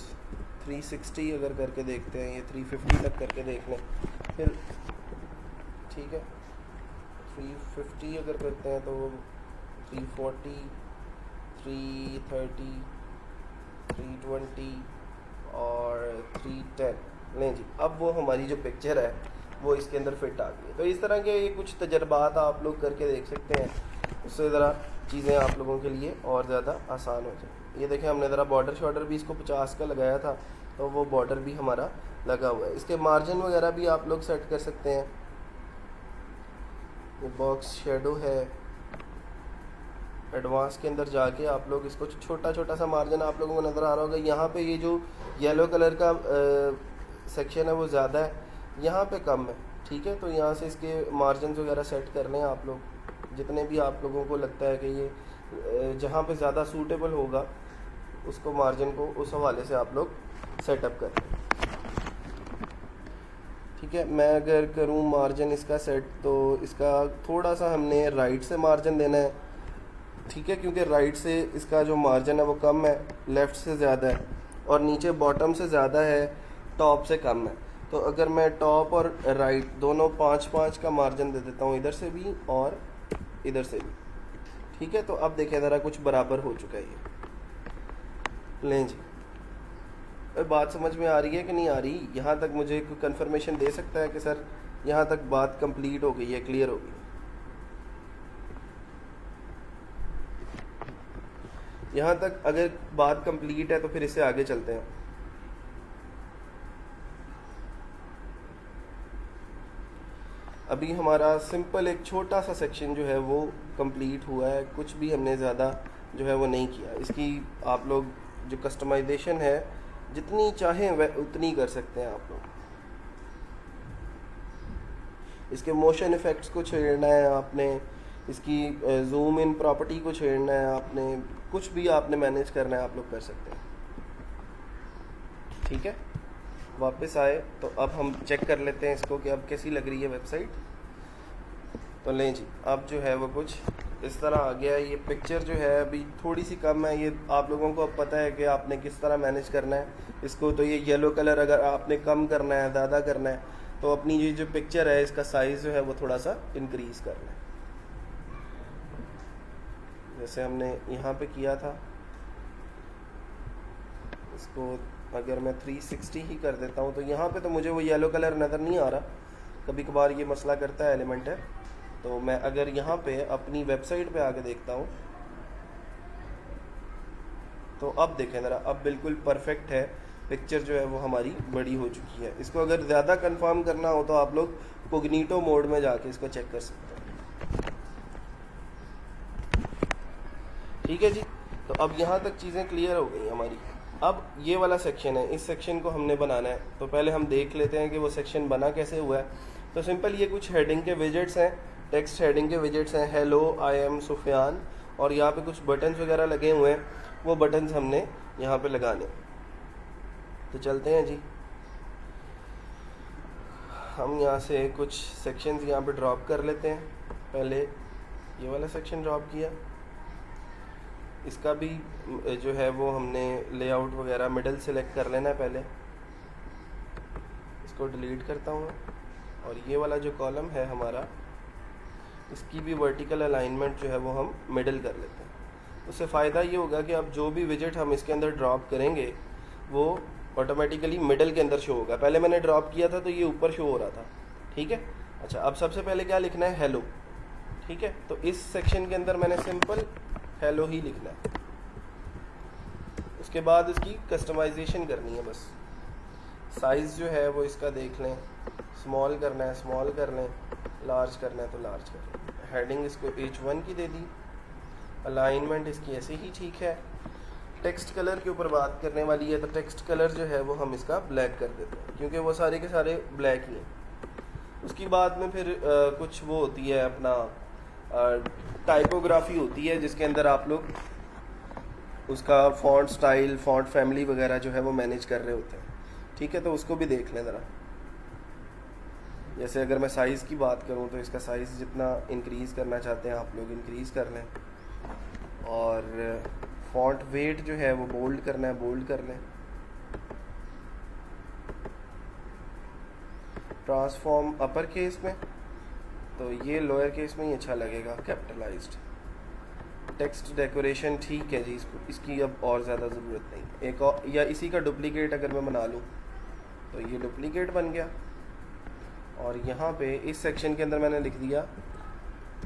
360 अगर करके देखते हैं, ये 350 तक करके देख लें फिर, ठीक है। 350 अगर करते हैं तो 340, 330, 320 और 310 लें जी। अब वो हमारी जो पिक्चर है वो इसके अंदर फिट आ गई। तो इस तरह के ये कुछ तजर्बात आप लोग करके देख सकते हैं, उससे ज़रा चीज़ें आप लोगों के लिए और ज़्यादा आसान हो जाए। ये देखें हमने ज़रा बॉर्डर शॉर्डर भी इसको 50 का लगाया था, तो वो बॉर्डर भी हमारा लगा हुआ है। इसके मार्जिन वगैरह भी आप लोग सेट कर सकते हैं। ये बॉक्स शेडो है, एडवांस के अंदर जाके आप लोग इसको छोटा छोटा सा मार्जिन आप लोगों को नज़र आ रहा होगा। यहाँ पे ये जो येलो कलर का सेक्शन है वो ज़्यादा है, यहाँ पे कम है, ठीक है। तो यहाँ से इसके मार्जिन वगैरह सेट करने हैं आप लोग, जितने भी आप लोगों को लगता है कि ये जहाँ पे ज़्यादा सूटेबल होगा उसको मार्जिन को उस हवाले से आप लोग सेटअप करें, ठीक है। मैं अगर करूँ मार्जिन इसका सेट, तो इसका थोड़ा सा हमने राइट से मार्जिन देना है, ठीक है, क्योंकि राइट से इसका जो मार्जिन है वो कम है, लेफ़्ट से ज़्यादा है, और नीचे बॉटम से ज़्यादा है, टॉप से कम है। तो अगर मैं टॉप और राइट दोनों 5-5 का मार्जिन दे देता हूँ, इधर से भी और इधर से भी, ठीक है। तो अब देखें ज़रा कुछ बराबर हो चुका है ये। लें जी, बात समझ में आ रही है कि नहीं आ रही? यहाँ तक मुझे कोई कंफर्मेशन दे सकता है कि सर यहाँ तक बात कंप्लीट हो गई है, क्लियर हो गई? यहाँ तक अगर बात कंप्लीट है तो फिर इससे आगे चलते हैं। अभी हमारा सिंपल एक छोटा सा सेक्शन जो है वो कंप्लीट हुआ है, कुछ भी हमने ज़्यादा जो है वो नहीं किया। इसकी आप लोग जो कस्टमाइजेशन है जितनी चाहें वह उतनी कर सकते हैं आप लोग। इसके मोशन इफ़ेक्ट्स को छेड़ना है आपने, इसकी जूम इन प्रॉपर्टी को छेड़ना है आपने, कुछ भी आपने मैनेज करना है आप लोग कर सकते हैं, ठीक है। वापस आए तो अब हम चेक कर लेते हैं इसको कि अब कैसी लग रही है वेबसाइट। तो लें जी, अब जो है वो कुछ इस तरह आ गया है। ये पिक्चर जो है अभी थोड़ी सी कम है, ये आप लोगों को अब पता है कि आपने किस तरह मैनेज करना है इसको। तो ये येलो कलर अगर आपने कम करना है, ज़्यादा करना है, तो अपनी ये जो पिक्चर है इसका साइज़ जो है वो थोड़ा सा इंक्रीज़ करना है। जैसे हमने यहाँ पे किया था, इसको अगर मैं 360 ही कर देता हूँ तो यहाँ पे तो मुझे वो येलो कलर नज़र नहीं आ रहा, कभी कभार ये मसला करता है, एलिमेंट है। तो मैं अगर यहाँ पे अपनी वेबसाइट पे आके देखता हूँ तो अब देखें ज़रा, अब बिल्कुल परफेक्ट है, पिक्चर जो है वो हमारी बड़ी हो चुकी है। इसको अगर ज़्यादा कंफर्म करना हो तो आप लोग कोग्निटो मोड में जाके इसको चेक कर सकते हैं। ठीक है जी, तो अब यहाँ तक चीज़ें क्लियर हो गई हमारी। अब ये वाला सेक्शन है, इस सेक्शन को हमने बनाना है, तो पहले हम देख लेते हैं कि वो सेक्शन बना कैसे हुआ है। तो सिंपल ये कुछ हेडिंग के विजेट्स हैं, टेक्स्ट हेडिंग के विजेट्स हैं, हेलो आई एम सुफियान, और यहाँ पे कुछ बटन्स वगैरह लगे हुए हैं, वो बटन्स हमने यहाँ पे लगाने। तो चलते हैं जी, हम यहाँ से कुछ सेक्शंस यहाँ पे ड्रॉप कर लेते हैं। पहले ये वाला सेक्शन ड्रॉप किया, इसका भी जो है वो हमने लेआउट वगैरह मिडल सेलेक्ट कर लेना है पहले। इसको डिलीट करता हूँ, और ये वाला जो कॉलम है हमारा, इसकी भी वर्टिकल अलाइनमेंट जो है वो हम मिडल कर लेते हैं। उससे फ़ायदा ये होगा कि अब जो भी विजिट हम इसके अंदर ड्रॉप करेंगे वो ऑटोमेटिकली मिडल के अंदर शो होगा। पहले मैंने ड्रॉप किया था तो ये ऊपर शो हो रहा था, ठीक है। अच्छा, अब सबसे पहले क्या लिखना है, हेलो, ठीक है। तो इस सेक्शन के अंदर मैंने सिंपल हेलो ही लिखना है। उसके बाद इसकी कस्टमाइजेशन करनी है बस। साइज़ जो है वो इसका देख लें, स्मॉल करना है स्मॉल कर लें, लार्ज करना है तो लार्ज कर लें। हेडिंग इसको H1 की दे दी, अलाइनमेंट इसकी ऐसे ही ठीक है। टेक्स्ट कलर के ऊपर बात करने वाली है, तो टेक्स्ट कलर जो है वो हम इसका ब्लैक कर देते हैं, क्योंकि वो सारे के सारे ब्लैक ही हैं। उसकी बाद में फिर कुछ वो होती है अपना टाइपोग्राफी होती है, जिसके अंदर आप लोग उसका फॉन्ट स्टाइल, फॉन्ट फैमिली वगैरह जो है वो मैनेज कर रहे होते हैं, ठीक है। तो उसको भी देख लें ज़रा। जैसे अगर मैं साइज़ की बात करूं तो इसका साइज़ जितना इंक्रीज़ करना चाहते हैं आप लोग इंक्रीज़ कर लें, और फॉन्ट वेट जो है वो बोल्ड करना है बोल्ड कर लें। ट्रांसफॉर्म अपर केस में, तो ये लोअर केस में ही अच्छा लगेगा, कैपिटलाइज्ड। टेक्स्ट डेकोरेशन ठीक है जी, इसकी अब और ज़्यादा ज़रूरत नहीं। एक और, या इसी का डुप्लीकेट अगर मैं बना लूँ तो ये डुप्लीकेट बन गया। और यहाँ पे इस सेक्शन के अंदर मैंने लिख दिया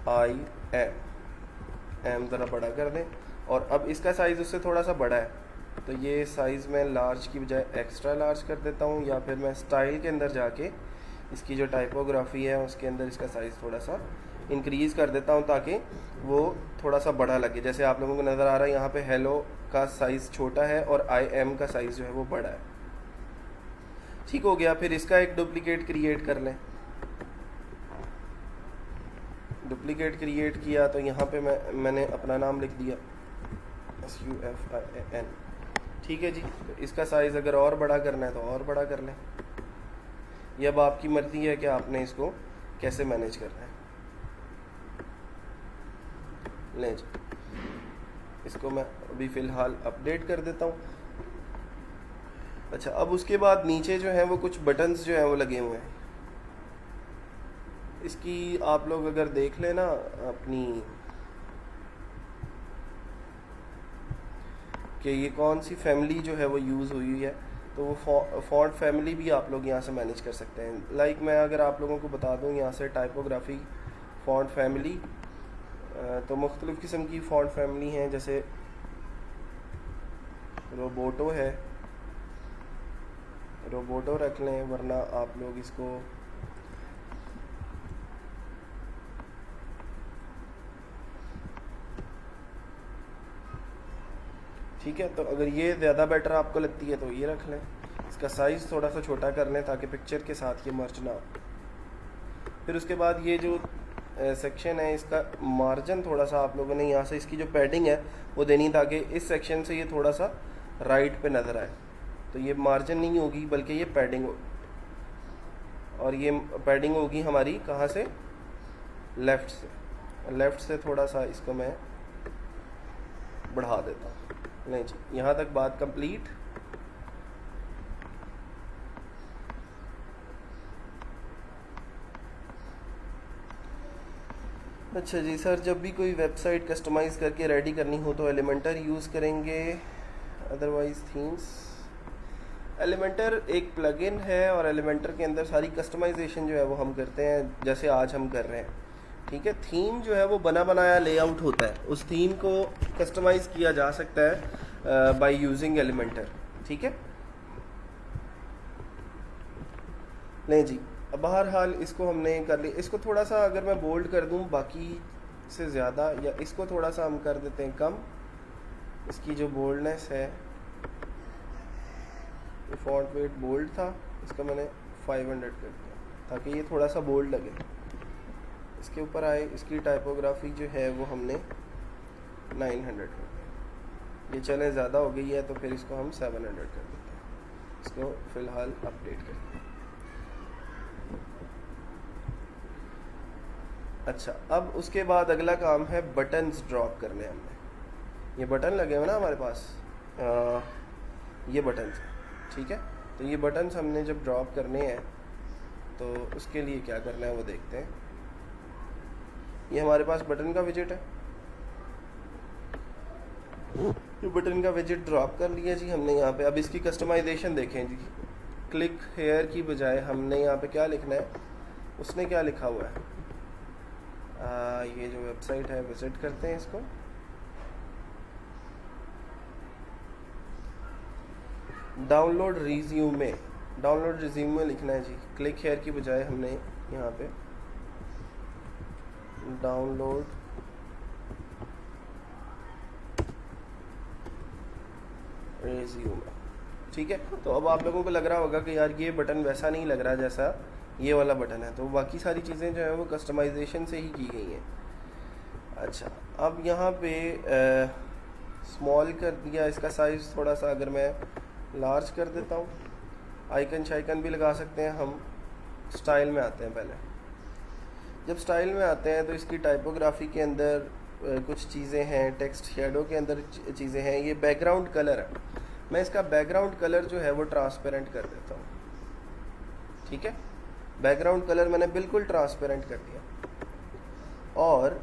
आई एम ज़रा बड़ा कर दें, और अब इसका साइज़ उससे थोड़ा सा बड़ा है, तो ये साइज़ मैं लार्ज की बजाय एक्स्ट्रा लार्ज कर देता हूँ, या फिर मैं स्टाइल के अंदर जाके इसकी जो टाइपोग्राफी है उसके अंदर इसका साइज़ थोड़ा सा इंक्रीज़ कर देता हूँ, ताकि वो थोड़ा सा बड़ा लगे। जैसे आप लोगों को नज़र आ रहा है यहाँ पे हेलो का साइज़ छोटा है और आई एम का साइज़ जो है वो बड़ा है, ठीक हो गया। फिर इसका एक डुप्लीकेट क्रिएट कर लें। डुप्लीकेट क्रिएट किया तो यहाँ पे मैंने अपना नाम लिख दिया SUFIAN, ठीक है जी। तो इसका साइज़ अगर और बड़ा करना है तो और बड़ा कर लें। ये अब आपकी मर्ज़ी है कि आपने इसको कैसे मैनेज करना है। लें जी, इसको मैं अभी फ़िलहाल अपडेट कर देता हूँ। अच्छा, अब उसके बाद नीचे जो है वो कुछ बटन्स जो हैं वो लगे हुए हैं। इसकी आप लोग अगर देख लें ना अपनी कि ये कौन सी फैमिली जो है वो यूज़ हुई है, तो वो फॉन्ट फैमिली भी आप लोग यहाँ से मैनेज कर सकते हैं। लाइक मैं अगर आप लोगों को बता दूँ यहाँ से टाइपोग्राफी फॉन्ट फैमिली, तो मुख्तलिफ़ किस्म की फॉन्ट फैमिली हैं, जैसे रोबोटो है, रोबोटो रख लें, वरना आप लोग इसको ठीक है। तो अगर ये ज़्यादा बेटर आपको लगती है तो ये रख लें। इसका साइज़ थोड़ा सा छोटा कर लें ताकि पिक्चर के साथ ये मर्ज ना हो। फिर उसके बाद ये जो सेक्शन है इसका मार्जिन थोड़ा सा आप लोगों ने यहाँ से इसकी जो पैडिंग है वो देनी, ताकि इस सेक्शन से ये थोड़ा सा राइट पे नज़र आए। तो ये मार्जिन नहीं होगी बल्कि ये पैडिंग होगी, और ये पैडिंग होगी हमारी कहाँ से, लेफ़्ट से। लेफ़्ट से थोड़ा सा इसको मैं बढ़ा देता हूँ। नहीं जी, यहाँ तक बात कंप्लीट। अच्छा जी सर, जब भी कोई वेबसाइट कस्टमाइज़ करके रेडी करनी हो तो एलिमेंटर यूज़ करेंगे, अदरवाइज़ थीम्स? एलिमेंटर एक प्लगइन है और एलिमेंटर के अंदर सारी कस्टमाइजेशन जो है वो हम करते हैं, जैसे आज हम कर रहे हैं। ठीक है, थीम जो है वो बना बनाया लेआउट होता है, उस थीम को कस्टमाइज़ किया जा सकता है बाय यूजिंग एलिमेंटर। ठीक है, नहीं जी, अब बहरहाल इसको हमने कर लिया। इसको थोड़ा सा अगर मैं बोल्ड कर दूं बाकी से ज़्यादा, या इसको थोड़ा सा हम कर देते हैं कम, इसकी जो बोल्डनेस है, ये फॉन्ट वेट बोल्ड था, इसका मैंने 500 कर दिया ताकि ये थोड़ा सा बोल्ड लगे। इसके ऊपर आए, इसकी टाइपोग्राफी जो है वो हमने 900 कर दिया। ये चले ज़्यादा हो गई है तो फिर इसको हम 700 कर देते हैं। इसको फ़िलहाल अपडेट करते हैं। अच्छा, अब उसके बाद अगला काम है बटन्स ड्रॉप करने। हमने ये बटन लगे हुए ना हमारे पास, ये बटन्स हैं। ठीक है, तो ये बटन्स हमने जब ड्रॉप करने हैं तो उसके लिए क्या करना है वो देखते हैं। ये हमारे पास बटन का विजेट है, ये बटन का विजेट ड्रॉप कर लिया जी हमने यहाँ पे। अब इसकी कस्टमाइजेशन देखें जी, क्लिक हेयर की बजाय हमने यहाँ पे क्या लिखना है, उसने क्या लिखा हुआ है, ये जो वेबसाइट है विजिट करते हैं इसको। डाउनलोड रिज्यूमे, डाउनलोड रिज्यूमे लिखना है जी। क्लिक हेयर की बजाय हमने यहाँ पे डाउनलोड रिज्यूमे। ठीक है, तो अब आप लोगों को लग रहा होगा कि यार ये बटन वैसा नहीं लग रहा जैसा ये वाला बटन है, तो बाकी सारी चीज़ें जो है वो कस्टमाइजेशन से ही की गई हैं। अच्छा, अब यहाँ पे स्मॉल कर दिया, इसका साइज़ थोड़ा सा अगर मैं लार्ज कर देता हूँ। आइकन शाइकन भी लगा सकते हैं हम। स्टाइल में आते हैं पहले। जब स्टाइल में आते हैं तो इसकी टाइपोग्राफी के अंदर कुछ चीज़ें हैं, टेक्स्ट शेडो के अंदर चीज़ें हैं। ये बैकग्राउंड कलर है, मैं इसका बैकग्राउंड कलर जो है वो ट्रांसपेरेंट कर देता हूँ। ठीक है, बैकग्राउंड कलर मैंने बिल्कुल ट्रांसपेरेंट कर दिया। और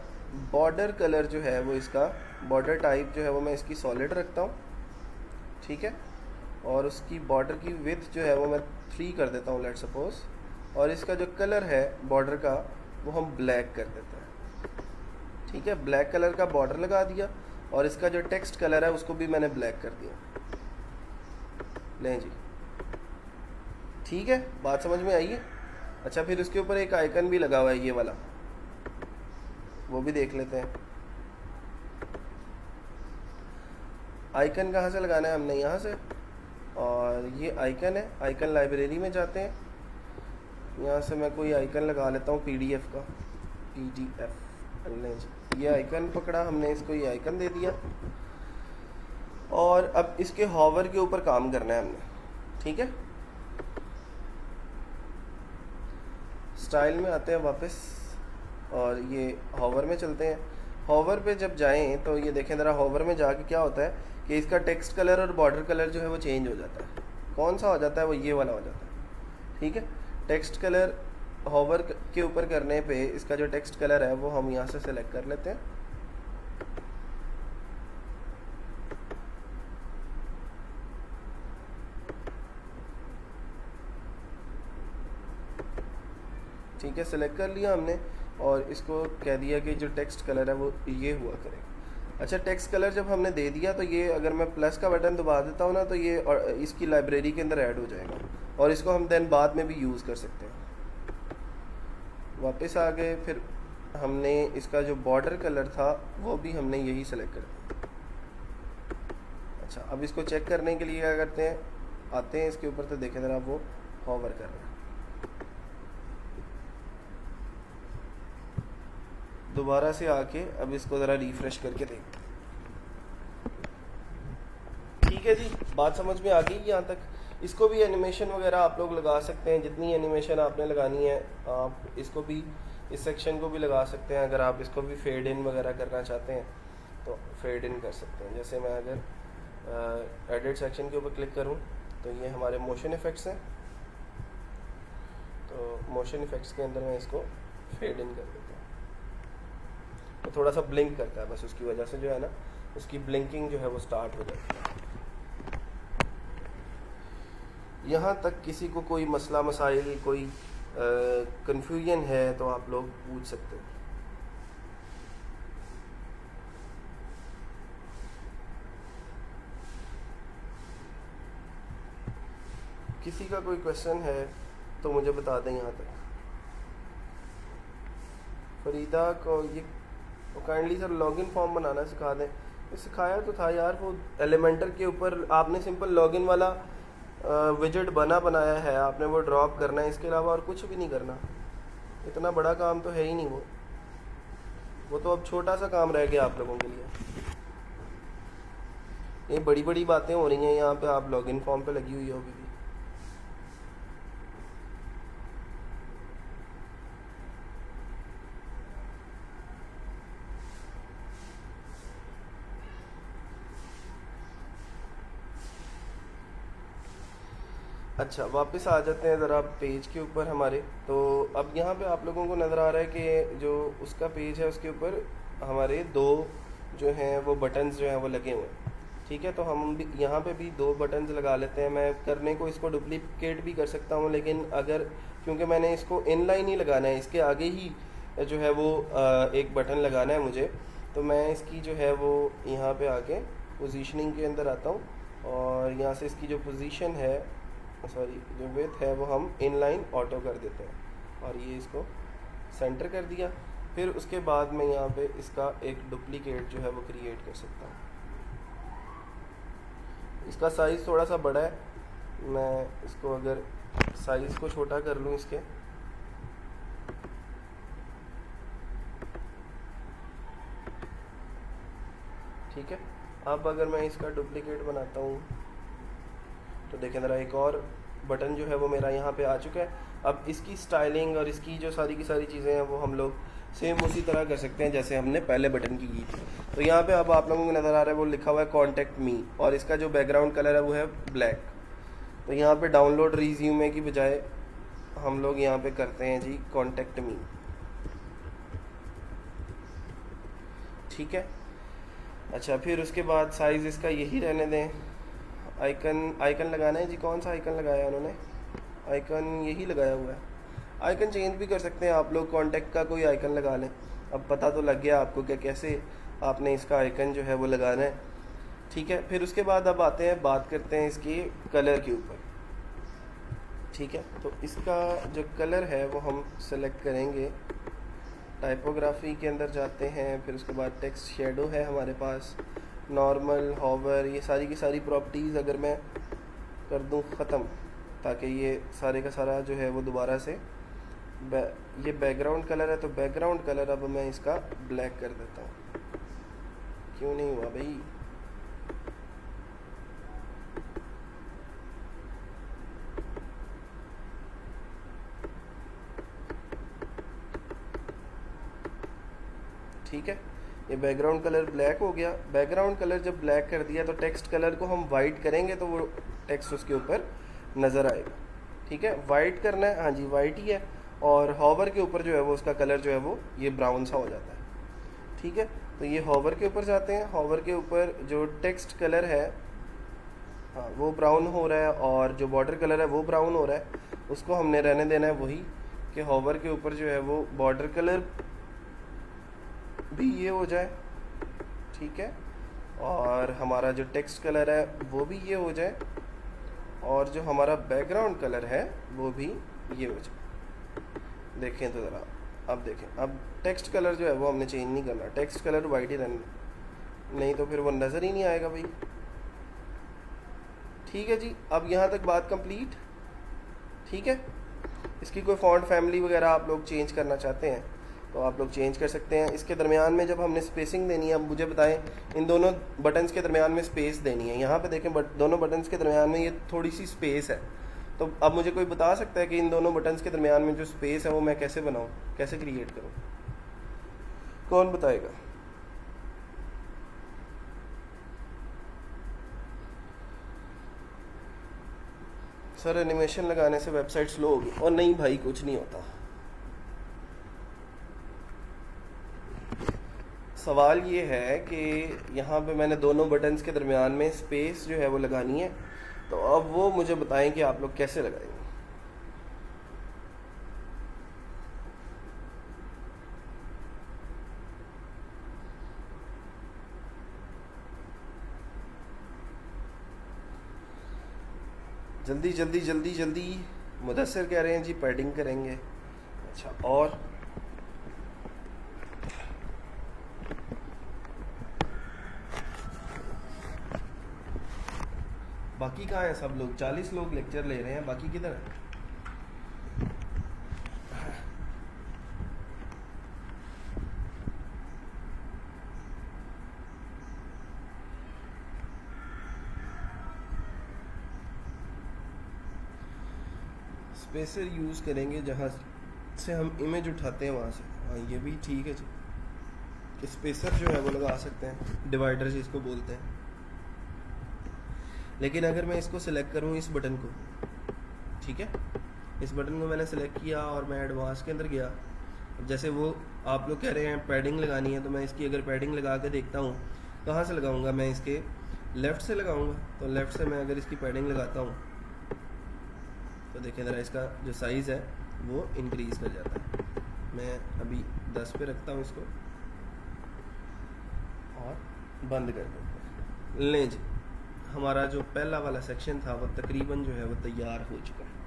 बॉर्डर कलर जो है वो इसका, बॉर्डर टाइप जो है वो मैं इसकी सॉलिड रखता हूँ। ठीक है, और उसकी बॉर्डर की विड्थ जो है वो मैं 3 कर देता हूँ, लेट सपोज। और इसका जो कलर है बॉर्डर का वो हम ब्लैक कर देते हैं। ठीक है, ब्लैक कलर का बॉर्डर लगा दिया और इसका जो टेक्स्ट कलर है उसको भी मैंने ब्लैक कर दिया। लें जी, ठीक है, बात समझ में आई है। अच्छा, फिर उसके ऊपर एक आइकन भी लगा हुआ है ये वाला, वो भी देख लेते हैं। आइकन कहाँ से लगाना है हमने, यहाँ से। और ये आइकन है, आइकन लाइब्रेरी में जाते हैं, यहाँ से मैं कोई आइकन लगा लेता हूँ पीडीएफ का, पीडीएफ। ये आइकन पकड़ा हमने, इसको ये आइकन दे दिया। और अब इसके हॉवर के ऊपर काम करना है हमने। ठीक है, स्टाइल में आते हैं वापस और ये हॉवर में चलते हैं। हॉवर पे जब जाएं तो ये देखें ज़रा, हॉवर में जाके क्या होता है कि इसका टेक्स्ट कलर और बॉर्डर कलर जो है वो चेंज हो जाता है। कौन सा हो जाता है, वो ये वाला हो जाता है। ठीक है, टेक्स्ट कलर हॉवर के ऊपर करने पे इसका जो टेक्स्ट कलर है वो हम यहाँ से सेलेक्ट कर लेते हैं। ठीक है, सेलेक्ट कर लिया हमने और इसको कह दिया कि जो टेक्स्ट कलर है वो ये हुआ करेगा। अच्छा, टेक्स्ट कलर जब हमने दे दिया तो ये अगर मैं प्लस का बटन दबा देता हूँ ना तो ये इसकी लाइब्रेरी के अंदर ऐड हो जाएगा और इसको हम देन बाद में भी यूज़ कर सकते हैं। वापस आ गए, फिर हमने इसका जो बॉर्डर कलर था वो भी हमने यही सेलेक्ट कर दिया। अच्छा, अब इसको चेक करने के लिए क्या करते हैं, आते हैं इसके ऊपर तो देखें ज़रा वो हॉवर कर रहा है। दोबारा से आके अब इसको ज़रा रिफ्रेश करके देखें। ठीक है जी, बात समझ में आ गई यहाँ तक। इसको भी एनिमेशन वगैरह आप लोग लगा सकते हैं, जितनी एनिमेशन आपने लगानी है आप इसको भी, इस सेक्शन को भी लगा सकते हैं। अगर आप इसको भी फेड इन वगैरह करना चाहते हैं तो फेड इन कर सकते हैं। जैसे मैं अगर एडिट सेक्शन के ऊपर क्लिक करूँ तो ये हमारे मोशन इफ़ेक्ट्स हैं, तो मोशन इफ़ेक्ट्स के अंदर मैं इसको फेड इन कर देता हूँ। वो थोड़ा सा ब्लिंक करता है, बस उसकी वजह से जो है ना उसकी ब्लिंकिंग जो है वो स्टार्ट हो जाती है। यहाँ तक किसी को कोई मसला मसाइल कोई कन्फ्यूजन है तो आप लोग पूछ सकते हो। किसी का कोई क्वेश्चन है तो मुझे बता दें यहाँ तक। फरीदा को ये काइंडली सर लॉगिन फॉर्म बनाना सिखा दें। सिखाया तो था यार, वो एलिमेंटर के ऊपर आपने सिंपल लॉगिन वाला विजेट बनाया है, आपने वो ड्रॉप करना है, इसके अलावा और कुछ भी नहीं करना। इतना बड़ा काम तो है ही नहीं वो तो अब छोटा सा काम रह गया आप लोगों के लिए। ये बड़ी बड़ी बातें हो रही हैं यहाँ पे, आप लॉगिन फॉर्म पे लगी हुई हो अभी भी। अच्छा वापस आ जाते हैं ज़रा पेज के ऊपर हमारे। तो अब यहाँ पे आप लोगों को नज़र आ रहा है कि जो उसका पेज है उसके ऊपर हमारे दो जो हैं वो बटन्स जो हैं वो लगे हुए हैं। ठीक है, तो हम भी यहाँ पे भी दो बटन्स लगा लेते हैं। मैं करने को इसको डुप्लीकेट भी कर सकता हूँ, लेकिन अगर क्योंकि मैंने इसको इनलाइन ही लगाना है, इसके आगे ही जो है वो एक बटन लगाना है मुझे, तो मैं इसकी जो है वो यहाँ पे आके पोजीशनिंग के अंदर आता हूँ और यहाँ से इसकी जो पोजीशन है जो विड्थ है वो हम इनलाइन ऑटो कर देते हैं और ये इसको सेंटर कर दिया। फिर उसके बाद मैं यहाँ पे इसका एक डुप्लीकेट जो है वो क्रिएट कर सकता हूँ। इसका साइज़ थोड़ा सा बड़ा है, मैं इसको अगर साइज़ को छोटा कर लूँ इसके, ठीक है। अब अगर मैं इसका डुप्लीकेट बनाता हूँ तो देखें ज़रा एक और बटन जो है वो मेरा यहाँ पे आ चुका है। अब इसकी स्टाइलिंग और इसकी जो सारी की सारी चीज़ें हैं वो हम लोग सेम उसी तरह कर सकते हैं जैसे हमने पहले बटन की थी। तो यहाँ पे अब आप लोगों को नज़र आ रहा है वो लिखा हुआ है कॉन्टेक्ट मी और इसका जो बैकग्राउंड कलर है वो है ब्लैक। तो यहाँ पे डाउनलोड रिज्यूमे की बजाय हम लोग यहाँ पे करते हैं जी कॉन्टेक्ट मी, ठीक है। अच्छा फिर उसके बाद साइज़ इसका यही रहने दें। आइकन लगाना है जी, कौन सा आइकन लगाया उन्होंने? आइकन यही लगाया हुआ है। आइकन चेंज भी कर सकते हैं आप लोग, कॉन्टेक्ट का कोई आइकन लगा लें। अब पता तो लग गया आपको कि कैसे आपने इसका आइकन जो है वो लगाना है, ठीक है। फिर उसके बाद अब आते हैं, बात करते हैं इसकी कलर के ऊपर, ठीक है। तो इसका जो कलर है वो हम सेलेक्ट करेंगे, टाइपोग्राफी के अंदर जाते हैं, फिर उसके बाद टेक्स्ट शेडो है हमारे पास, नॉर्मल, हॉवर, ये सारी की सारी प्रॉपर्टीज़ अगर मैं कर दूं ख़त्म, ताकि ये सारे का सारा जो है वो दोबारा से ये बैकग्राउंड कलर है तो बैकग्राउंड कलर अब मैं इसका ब्लैक कर देता हूँ। क्यों नहीं हुआ भाई? ठीक है, ये बैकग्राउंड कलर ब्लैक हो गया। बैकग्राउंड कलर जब ब्लैक कर दिया तो टेक्स्ट कलर को हम वाइट करेंगे तो वो टेक्स्ट उसके ऊपर नज़र आएगा, ठीक है। वाइट करना है, हाँ जी वाइट ही है। और हॉवर के ऊपर जो है वो उसका कलर जो है वो ये ब्राउन सा हो जाता है, ठीक है। तो ये हॉवर के ऊपर जाते हैं, हॉवर के ऊपर जो टेक्स्ट कलर है हाँ वो ब्राउन हो रहा है और जो बॉर्डर कलर है वो ब्राउन हो रहा है, उसको हमने रहने देना है वही कि हॉवर के ऊपर जो है वो बॉर्डर कलर भी ये हो जाए, ठीक है। और हमारा जो टेक्स्ट कलर है वो भी ये हो जाए और जो हमारा बैकग्राउंड कलर है वो भी ये हो जाए। देखें तो ज़रा, अब देखें, अब टेक्स्ट कलर जो है वो हमने चेंज नहीं करना, टेक्स्ट कलर वाइट ही रहना, नहीं तो फिर वो नज़र ही नहीं आएगा भाई, ठीक है जी। अब यहाँ तक बात कंप्लीट, ठीक है। इसकी कोई फॉन्ट फैमिली वगैरह आप लोग चेंज करना चाहते हैं तो आप लोग चेंज कर सकते हैं। इसके दरमियान में जब हमने स्पेसिंग देनी है, अब मुझे बताएं, इन दोनों बटन्स के दरमियान में स्पेस देनी है। यहाँ पे देखें दोनों बटन्स के दरमियान में ये थोड़ी सी स्पेस है, तो अब मुझे कोई बता सकता है कि इन दोनों बटन्स के दरमियान में जो स्पेस है वो मैं कैसे बनाऊँ, कैसे क्रिएट करूँ? कौन बताएगा? सर एनिमेशन लगाने से वेबसाइट स्लो होगी, और नहीं भाई कुछ नहीं होता, सवाल ये है कि यहाँ पे मैंने दोनों बटन्स के दरमियान में स्पेस जो है वो लगानी है, तो अब वो मुझे बताएं कि आप लोग कैसे लगाएंगे। जल्दी जल्दी जल्दी जल्दी। मुदस्सिर कह रहे हैं जी पैडिंग करेंगे। अच्छा, और बाकी कहाँ हैं सब लोग? 40 लोग लेक्चर ले रहे हैं, बाकी किधर है? स्पेसर यूज़ करेंगे जहाँ से हम इमेज उठाते हैं वहाँ से। हाँ, ये भी ठीक है जी, कि स्पेसर जो है वो लगा सकते हैं, डिवाइडर जिसको बोलते हैं। लेकिन अगर मैं इसको सिलेक्ट करूँ, इस बटन को, ठीक है, इस बटन को मैंने सेलेक्ट किया और मैं एडवांस के अंदर गया। जैसे वो आप लोग कह रहे हैं पैडिंग लगानी है, तो मैं इसकी अगर पैडिंग लगा के देखता हूँ, कहाँ से लगाऊंगा? मैं इसके लेफ़्ट से लगाऊंगा। तो लेफ़्ट से मैं अगर इसकी पैडिंग लगाता हूँ तो देखें ज़रा, इसका जो साइज़ है वो इंक्रीज़ कर जाता है। मैं अभी 10 पे रखता हूँ इसको और बंद कर देता हूँ। लें जी, हमारा जो पहला वाला सेक्शन था वो तकरीबन जो है वो तैयार हो चुका है।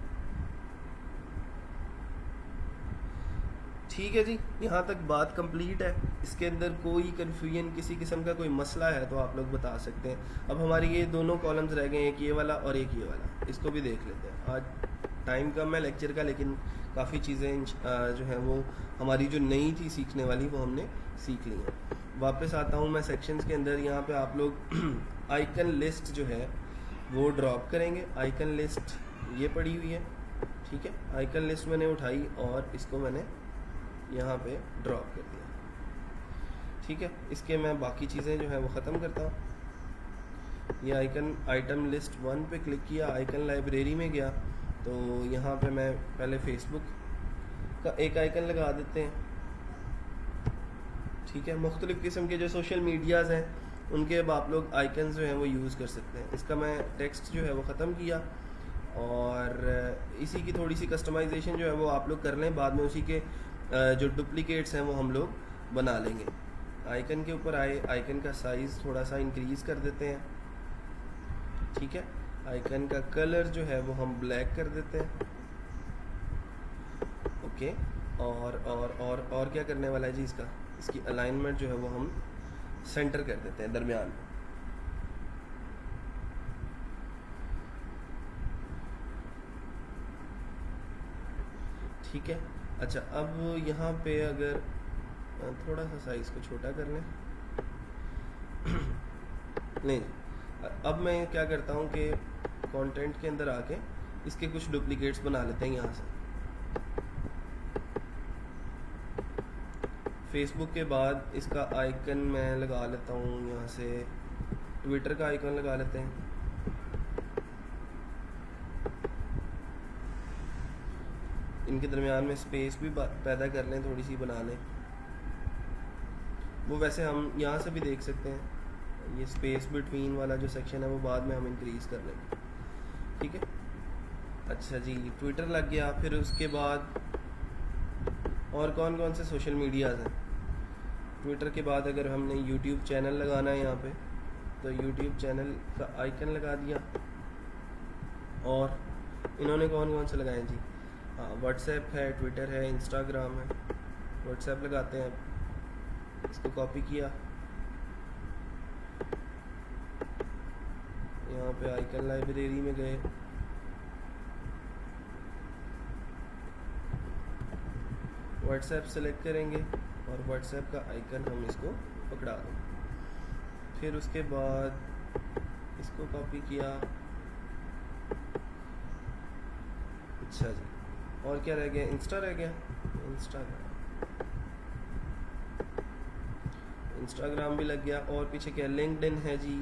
ठीक है जी, यहाँ तक बात कंप्लीट है। इसके अंदर कोई कन्फ्यूजन, किसी किस्म का कोई मसला है तो आप लोग बता सकते हैं। अब हमारी ये दोनों कॉलम्स रह गए, एक ये वाला और एक ये वाला, इसको भी देख लेते हैं। आज टाइम कम है लेक्चर का, लेकिन काफ़ी चीज़ें जो हैं वो हमारी जो नई थी सीखने वाली, वो हमने सीख ली हैं। वापस आता हूँ मैं सेक्शंस के अंदर। यहाँ पे आप लोग आइकन लिस्ट जो है वो ड्रॉप करेंगे। आइकन लिस्ट ये पड़ी हुई है, ठीक है। आइकन लिस्ट मैंने उठाई और इसको मैंने यहाँ पे ड्रॉप कर दिया, ठीक है। इसके मैं बाकी चीज़ें जो है वो ख़त्म करता हूँ। ये आइटम लिस्ट 1 पे क्लिक किया, आइकन लाइब्रेरी में गया, तो यहाँ पे मैं पहले फेसबुक का एक आइकन लगा देते हैं, ठीक है। मुख्तलिफ़ किस्म के जो सोशल मीडियाज़ हैं उनके अब आप लोग आइकन्स जो हैं वो यूज़ कर सकते हैं। इसका मैं टेक्स्ट जो है वो ख़त्म किया और इसी की थोड़ी सी कस्टमाइजेशन जो है वो आप लोग कर लें, बाद में उसी के जो डुप्लिकेट्स हैं वो हम लोग बना लेंगे। आइकन के ऊपर आए, आइकन का साइज़ थोड़ा सा इंक्रीज़ कर देते हैं, ठीक है। आइकन का कलर जो है वो हम ब्लैक कर देते हैं, ओके। और क्या करने वाला है जी, इसकी अलाइनमेंट जो है वो हम सेंटर कर देते हैं, दरमियान में। ठीक है। अच्छा, अब यहाँ पे अगर थोड़ा सा साइज़ को छोटा कर लें नहीं, अब मैं क्या करता हूँ कि कंटेंट के अंदर आके इसके कुछ डुप्लिकेट्स बना लेते हैं। यहाँ से फेसबुक के बाद इसका आइकन मैं लगा लेता हूँ, यहाँ से ट्विटर का आइकन लगा लेते हैं। इनके दरमियान में स्पेस भी पैदा कर लें, थोड़ी सी बना लें। वो वैसे हम यहाँ से भी देख सकते हैं, ये स्पेस बिटवीन वाला जो सेक्शन है वो बाद में हम इंक्रीज़ कर लेंगे, ठीक है। अच्छा जी, ट्विटर लग गया। फिर उसके बाद और कौन कौन से सोशल मीडियाज़ हैं? ट्विटर के बाद अगर हमने यूट्यूब चैनल लगाना है यहाँ पे, तो यूट्यूब चैनल का आइकन लगा दिया। और इन्होंने कौन कौन से लगाए जी? हाँ, व्हाट्सएप है, ट्विटर है, इंस्टाग्राम है। व्हाट्सएप लगाते हैं, इसको कॉपी किया, यहाँ पे आइकन लाइब्रेरी में गए, व्हाट्सएप सेलेक्ट करेंगे और व्हाट्सएप का आइकन हम इसको पकड़ा देंगे। फिर उसके बाद इसको कॉपी किया। अच्छा जी, और क्या रह गया? इंस्टा रह गया। इंस्टाग्राम भी लग गया। और पीछे क्या? लिंक्डइन है जी।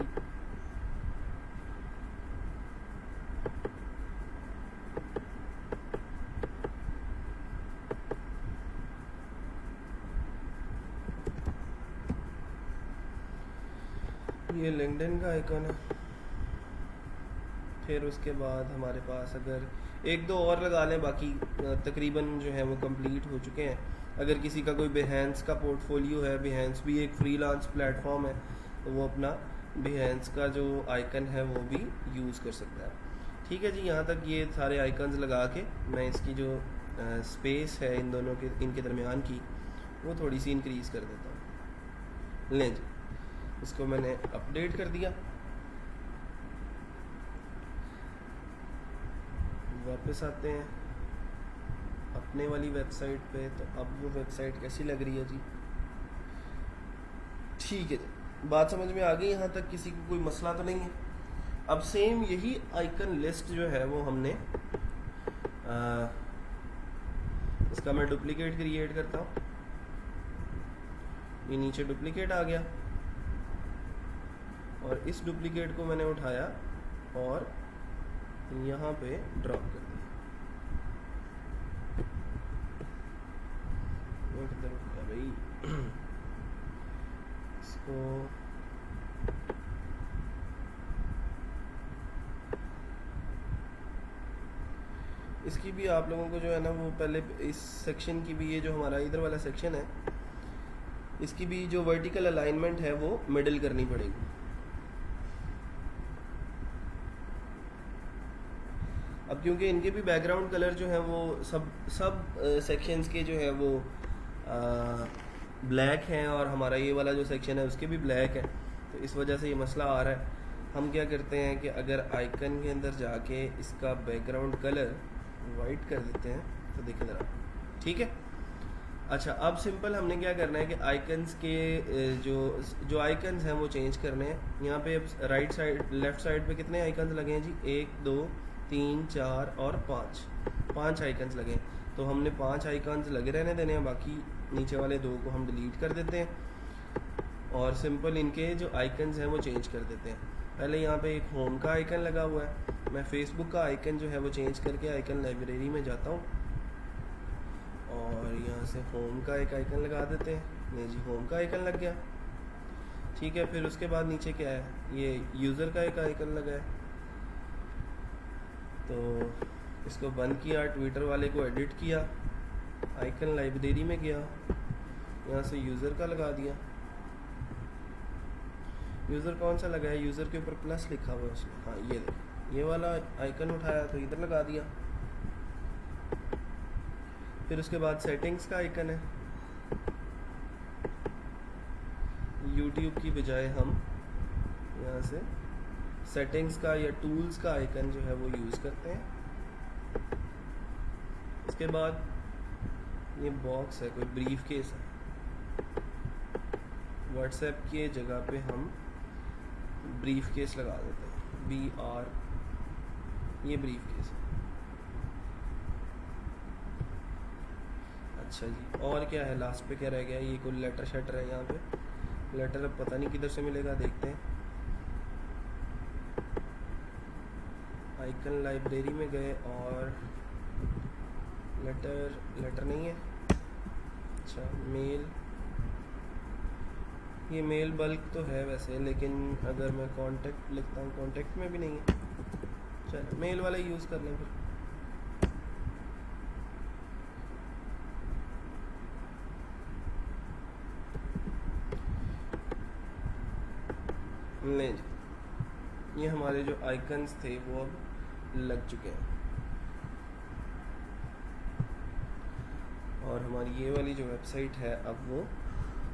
ये लिंक्डइन का आइकन है। फिर उसके बाद हमारे पास अगर एक दो और लगा लें, बाकी तकरीबन जो है वो कंप्लीट हो चुके हैं। अगर किसी का कोई बिहेंस का पोर्टफोलियो है, बिहेंस भी एक फ्रीलांस प्लेटफॉर्म है, तो वो अपना बिहेंस का जो आइकन है वो भी यूज़ कर सकता है। ठीक है जी, यहाँ तक ये सारे आइकन्स लगा के मैं इसकी जो स्पेस है इन दोनों के, इनके दरमियान की, वो थोड़ी सी इंक्रीज़ कर देता हूँ। लें जी, इसको मैंने अपडेट कर दिया। वापस आते हैं अपने वाली वेबसाइट पे। तो अब वो वेबसाइट कैसी लग रही है जी? ठीक है जी, बात समझ में आ गई यहाँ तक? किसी को कोई मसला तो नहीं है? अब सेम यही आइकन लिस्ट जो है वो हमने इसका मैं डुप्लीकेट क्रिएट करता हूँ। ये नीचे डुप्लीकेट आ गया और इस डुप्लीकेट को मैंने उठाया और यहाँ पे ड्रॉप कर दिया। ये किधर गया भाई? इसको इसकी भी आप लोगों को जो है ना वो पहले इस सेक्शन की भी, ये जो हमारा इधर वाला सेक्शन है, इसकी भी जो वर्टिकल अलाइनमेंट है वो मिडिल करनी पड़ेगी। अब क्योंकि इनके भी बैकग्राउंड कलर जो है वो सब सेक्शंस के जो है वो ब्लैक हैं और हमारा ये वाला जो सेक्शन है उसके भी ब्लैक है, तो इस वजह से ये मसला आ रहा है। हम क्या करते हैं कि अगर आइकन के अंदर जाके इसका बैकग्राउंड कलर वाइट कर देते हैं, तो देखिए ज़रा, ठीक है। अच्छा, अब सिंपल हमने क्या करना है कि आइकन्स के जो आइकन्स हैं वो चेंज करने हैं। यहाँ पे राइट साइड, लेफ्ट साइड पे कितने आइकन्स लगे हैं जी? 1 2 3 4 और 5 आइकन्स लगे हैं। तो हमने 5 आइकन्स लगे रहने देने हैं, बाकी नीचे वाले 2 को हम डिलीट कर देते हैं और सिंपल इनके जो आइकन्स हैं वो चेंज कर देते हैं। पहले यहाँ पे एक होम का आइकन लगा हुआ है, मैं फेसबुक का आइकन जो है वो चेंज करके आइकन लाइब्रेरी में जाता हूँ और यहाँ से होम का एक आइकन लगा देते हैं। नहीं जी, होम का आइकन लग गया, ठीक है। फिर उसके बाद नीचे क्या है? ये यूज़र का एक आइकन लगा है, तो इसको बंद किया, ट्विटर वाले को एडिट किया, आइकन लाइब्रेरी में गया, यहाँ से यूज़र का लगा दिया। यूज़र कौन सा लगा है? यूज़र के ऊपर प्लस लिखा हुआ है उसमें, हाँ ये देखिए, ये वाला आइकन उठाया तो इधर लगा दिया। फिर उसके बाद सेटिंग्स का आइकन है, यूट्यूब की बजाय हम यहाँ से सेटिंग्स का या टूल्स का आइकन जो है वो यूज़ करते हैं। इसके बाद ये बॉक्स है, कोई ब्रीफ केस है, व्हाट्सएप के जगह पे हम ब्रीफ केस लगा देते हैं, BR, ये ब्रीफ केस है। अच्छा जी, और क्या है? लास्ट पे क्या रह गया? ये कोई लेटर शेटर है, यहाँ पे लेटर अब पता नहीं किधर से मिलेगा, देखते हैं। आइकन लाइब्रेरी में गए और लेटर नहीं है। अच्छा, मेल, ये मेल बल्क तो है वैसे, लेकिन अगर मैं कांटेक्ट लिखता हूँ, कांटेक्ट में भी नहीं है। चलो मेल वाला यूज़ कर लें फिर। लें जी, ये हमारे जो आइकन्स थे वो अब लग चुके हैं और हमारी ये वाली जो वेबसाइट है अब वो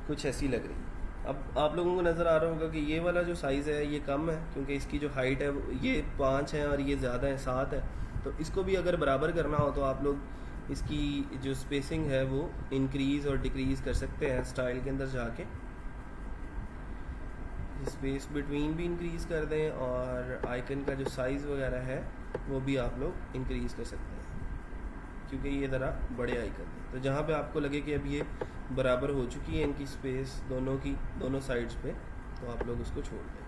कुछ ऐसी लग रही है। अब आप लोगों को नज़र आ रहा होगा कि ये वाला जो साइज़ है ये कम है, क्योंकि इसकी जो हाइट है ये 5 है और ये ज़्यादा है, 7 है। तो इसको भी अगर बराबर करना हो तो आप लोग इसकी जो स्पेसिंग है वो इंक्रीज़ और डिक्रीज़ कर सकते हैं। स्टाइल के अंदर जाके स्पेस बिटवीन भी इंक्रीज़ कर दें और आइकन का जो साइज़ वगैरह है वो भी आप लोग इंक्रीज़ कर सकते हैं, क्योंकि ये ज़रा बड़े आइकन हैं। तो जहाँ पे आपको लगे कि अब ये बराबर हो चुकी है इनकी स्पेस दोनों की, दोनों साइड्स पे, तो आप लोग उसको छोड़ दें।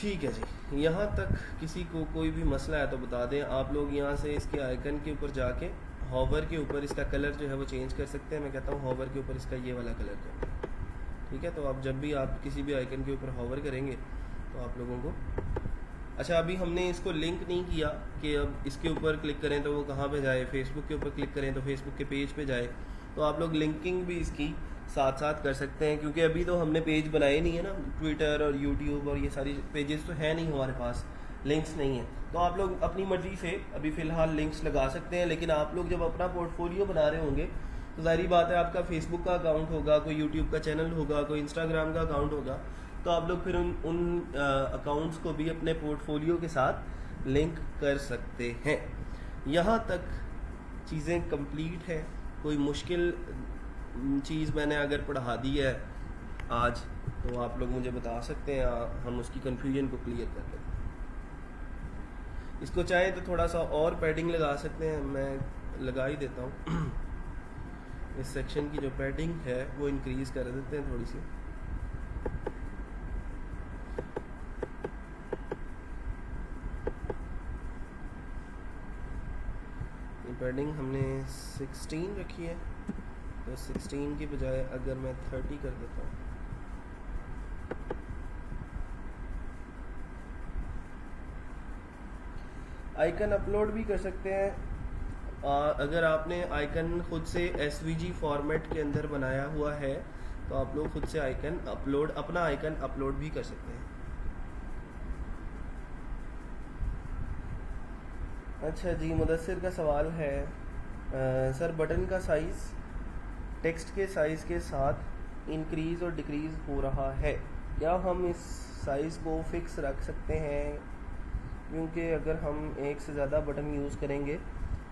ठीक है जी, यहाँ तक किसी को कोई भी मसला है तो बता दें। आप लोग यहाँ से इसके आइकन के ऊपर जाके हॉवर के ऊपर इसका कलर जो है वो चेंज कर सकते हैं। मैं कहता हूँ हॉवर के ऊपर इसका ये वाला कलर कर, ठीक है। तो आप जब भी आप किसी भी आइकन के ऊपर हॉवर करेंगे तो आप लोगों को, अच्छा अभी हमने इसको लिंक नहीं किया कि अब इसके ऊपर क्लिक करें तो वो कहाँ पे जाए, फेसबुक के ऊपर क्लिक करें तो फेसबुक के पेज पे जाए। तो आप लोग लिंकिंग भी इसकी साथ साथ कर सकते हैं, क्योंकि अभी तो हमने पेज बनाए नहीं है ना, ट्विटर और यूट्यूब और ये सारी पेजेस तो है नहीं हमारे पास, लिंक्स नहीं है। तो आप लोग अपनी मर्जी से अभी फ़िलहाल लिंक्स लगा सकते हैं, लेकिन आप लोग जब अपना पोर्टफोलियो बना रहे होंगे तो ज़ाहिर बात है आपका फेसबुक का अकाउंट होगा, कोई यूट्यूब का चैनल होगा, कोई इंस्टाग्राम का अकाउंट होगा, तो आप लोग फिर उन अकाउंट्स को भी अपने पोर्टफोलियो के साथ लिंक कर सकते हैं। यहाँ तक चीज़ें कंप्लीट है। कोई मुश्किल चीज़ मैंने अगर पढ़ा दी है आज तो आप लोग मुझे बता सकते हैं, हम उसकी कन्फ्यूजन को क्लियर कर लेते हैं। इसको चाहे तो थोड़ा सा और पैडिंग लगा सकते हैं, मैं लगा ही देता हूँ। इस सेक्शन की जो पैडिंग है वो इंक्रीज़ कर देते हैं थोड़ी सी। पैडिंग हमने 16 रखी है, तो 16 की बजाय अगर मैं 30 कर देता हूँ, आइकन अपलोड भी कर सकते हैं। अगर आपने आइकन खुद से SVG फॉर्मेट के अंदर बनाया हुआ है तो आप लोग खुद से आइकन अपलोड, अपना आइकन अपलोड भी कर सकते हैं। अच्छा जी, मुदस्सिर का सवाल है, सर बटन का साइज़ टेक्स्ट के साइज़ के साथ इंक्रीज़ और डिक्रीज़ हो रहा है, क्या हम इस साइज़ को फिक्स रख सकते हैं? क्योंकि अगर हम एक से ज़्यादा बटन यूज़ करेंगे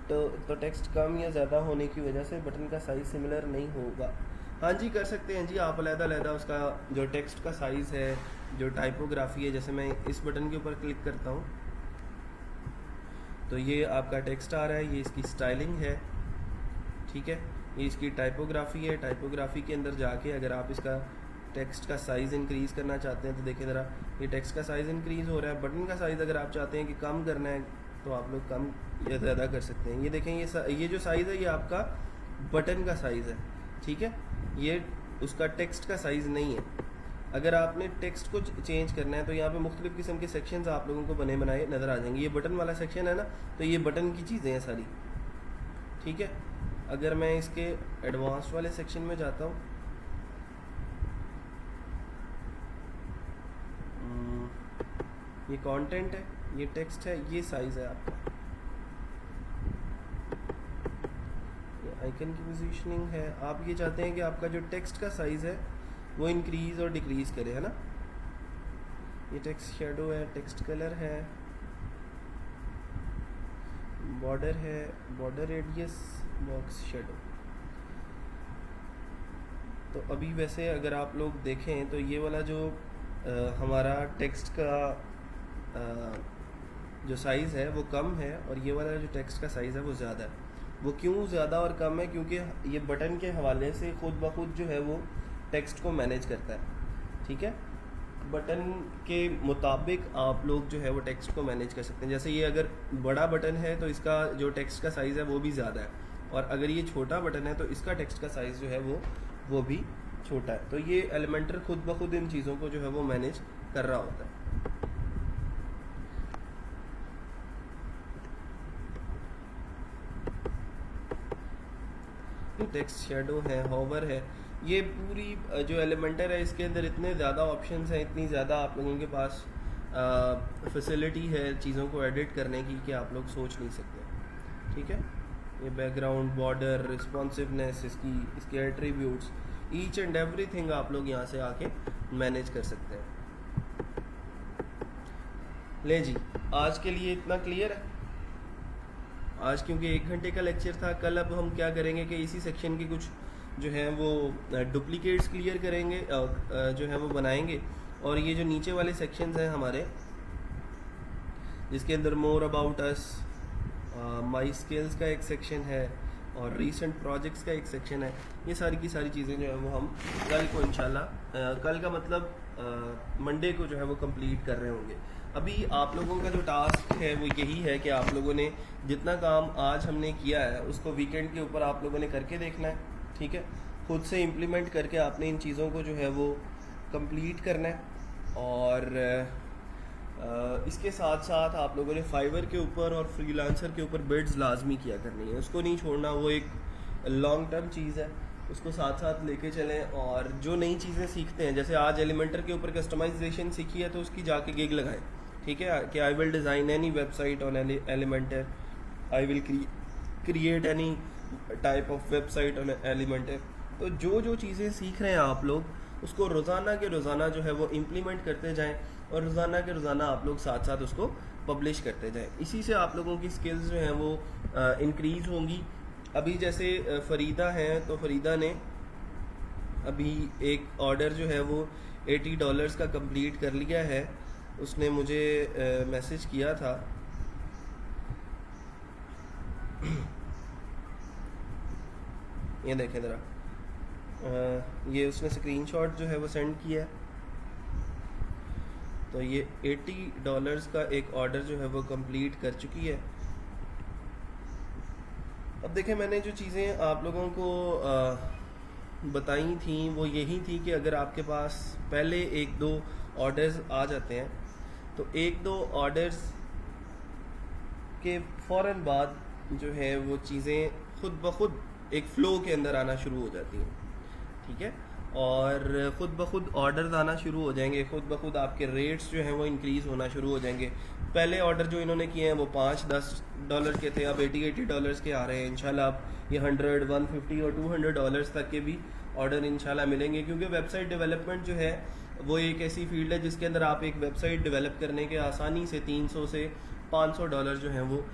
तो टेक्स्ट कम या ज़्यादा होने की वजह से बटन का साइज़ सिमिलर नहीं होगा। हाँ जी, कर सकते हैं जी, आप अलग-अलग उसका जो टेक्स्ट का साइज़ है, जो टाइपोग्राफी है, जैसे मैं इस बटन के ऊपर क्लिक करता हूँ तो ये आपका टेक्स्ट आ रहा है, ये इसकी स्टाइलिंग है, ठीक है, ये इसकी टाइपोग्राफी है। टाइपोग्राफी के अंदर जाके अगर आप इसका टेक्स्ट का साइज़ इंक्रीज़ करना चाहते हैं तो देखिए ज़रा, ये टेक्स्ट का साइज़ इंक्रीज़ हो रहा है। बटन का साइज़ अगर आप चाहते हैं कि कम करना है तो आप लोग कम या ज़्यादा कर सकते हैं। ये देखें, ये जो साइज़ है ये आपका बटन का साइज़ है, ठीक है, ये उसका टेक्स्ट का साइज़ नहीं है। अगर आपने टेक्स्ट को चेंज करना है तो यहाँ पे मुख्तलिफ़ किस्म के सेक्शंस आप लोगों को बने बनाए नज़र आ जाएंगे। ये बटन वाला सेक्शन है ना, तो ये बटन की चीज़ें हैं सारी, ठीक है। अगर मैं इसके एडवांस वाले सेक्शन में जाता हूँ, ये कंटेंट है, ये टेक्स्ट है, ये साइज़ है आपका, ये आइकन की पोजीशनिंग है। आप ये चाहते हैं कि आपका जो टेक्स्ट का साइज़ है वो इंक्रीज़ और डिक्रीज़ करे, है ना। ये टेक्स्ट शेडो है, टेक्स्ट कलर है, बॉर्डर है, बॉर्डर रेडियस, बॉक्स शेडो। तो अभी वैसे अगर आप लोग देखें तो ये वाला जो हमारा टेक्स्ट का जो साइज़ है वो कम है, और ये वाला जो टेक्स्ट का साइज़ है वो ज़्यादा है। वो क्यों ज़्यादा और कम है? क्योंकि ये बटन के हवाले से खुद ब खुद जो है वो टेक्स्ट को मैनेज करता है, ठीक है। बटन के मुताबिक आप लोग जो है वो टेक्स्ट को मैनेज कर सकते हैं। जैसे ये अगर बड़ा बटन है तो इसका जो टेक्स्ट का साइज़ है वो भी ज़्यादा है, और अगर ये छोटा बटन है तो इसका टेक्स्ट का साइज़ जो है वो भी छोटा है। तो ये एलिमेंटर खुद ब खुद इन चीज़ों को जो है वो मैनेज कर रहा होता है। टेक्स्ट शेडो है, हॉवर है, ये पूरी जो एलिमेंटर है इसके अंदर इतने ज़्यादा ऑप्शंस हैं, इतनी ज़्यादा आप लोगों के पास फैसिलिटी है चीज़ों को एडिट करने की कि आप लोग सोच नहीं सकते, ठीक है। ये बैकग्राउंड, बॉर्डर, रिस्पॉन्सिवनेस, इसके एट्रीब्यूट्स, ईच एंड एवरीथिंग आप लोग यहाँ से आके मैनेज कर सकते हैं। ले जी, आज के लिए इतना क्लियर है। आज क्योंकि 1 घंटे का लेक्चर था, कल अब हम क्या करेंगे कि इसी सेक्शन के कुछ जो है वो डुप्लीकेट्स क्लियर करेंगे, जो है वो बनाएंगे। और ये जो नीचे वाले सेक्शंस हैं हमारे, जिसके अंदर more about us, my skills का एक सेक्शन है, और रीसेंट प्रोजेक्ट्स का एक सेक्शन है। ये सारी की सारी चीज़ें जो है वो हम कल को इंशाल्लाह कल का मतलब मंडे को जो है वो कंप्लीट कर रहे होंगे। अभी आप लोगों का जो टास्क है वो यही है कि आप लोगों ने जितना काम आज हमने किया है उसको वीकेंड के ऊपर आप लोगों ने करके देखना है, ठीक है। खुद से इम्प्लीमेंट करके आपने इन चीज़ों को जो है वो कंप्लीट करना है। और इसके साथ साथ आप लोगों ने फाइवर के ऊपर और फ्रीलांसर के ऊपर बिड्स लाजमी किया करनी है, उसको नहीं छोड़ना। वो एक लॉन्ग टर्म चीज़ है, उसको साथ साथ लेके चलें। और जो नई चीज़ें सीखते हैं, जैसे आज एलिमेंटर के ऊपर कस्टमाइजेशन सीखी है तो उसकी जाके गिग लगाएं, ठीक है। कि I will design any website on Elementor, I will create any type of website on Elementor. तो जो जो चीज़ें सीख रहे हैं आप लोग उसको रोज़ाना के रोज़ाना जो है वो इम्प्लीमेंट करते जाएं और रोज़ाना के रोज़ाना आप लोग साथ साथ उसको पब्लिश करते जाएं। इसी से आप लोगों की स्किल्स जो हैं वो इंक्रीज़ होंगी। अभी जैसे फ़रीदा हैं तो फ़रीदा ने अभी एक ऑर्डर जो है वो $80 का कंप्लीट कर लिया है। उसने मुझे मैसेज किया था, ये देखें ज़रा, ये उसने स्क्रीनशॉट जो है वो सेंड किया है। तो ये $80 का एक ऑर्डर जो है वो कंप्लीट कर चुकी है। अब देखें, मैंने जो चीज़ें आप लोगों को बताई थी वो यही थी कि अगर आपके पास पहले एक दो ऑर्डर्स आ जाते हैं तो एक दो ऑर्डर्स के फ़ौरन बाद जो है वो चीज़ें खुद ब खुद एक फ़्लो के अंदर आना शुरू हो जाती हैं, ठीक है। और ख़ुद ब खुद ऑर्डर्स आना शुरू हो जाएंगे, ख़ुद ब खुद आपके रेट्स जो हैं वो इंक्रीज़ होना शुरू हो जाएंगे। पहले ऑर्डर जो इन्होंने किए हैं वो $5-10 के थे, अब $80 के आ रहे हैं। इंशाल्लाह अब ये $100, $150 और $200 तक के भी ऑर्डर इंशाल्लाह मिलेंगे। क्योंकि वेबसाइट डेवलपमेंट जो है वो एक ऐसी फील्ड है जिसके अंदर आप एक वेबसाइट डेवलप करने के आसानी से $300 से $500 जो हैं वो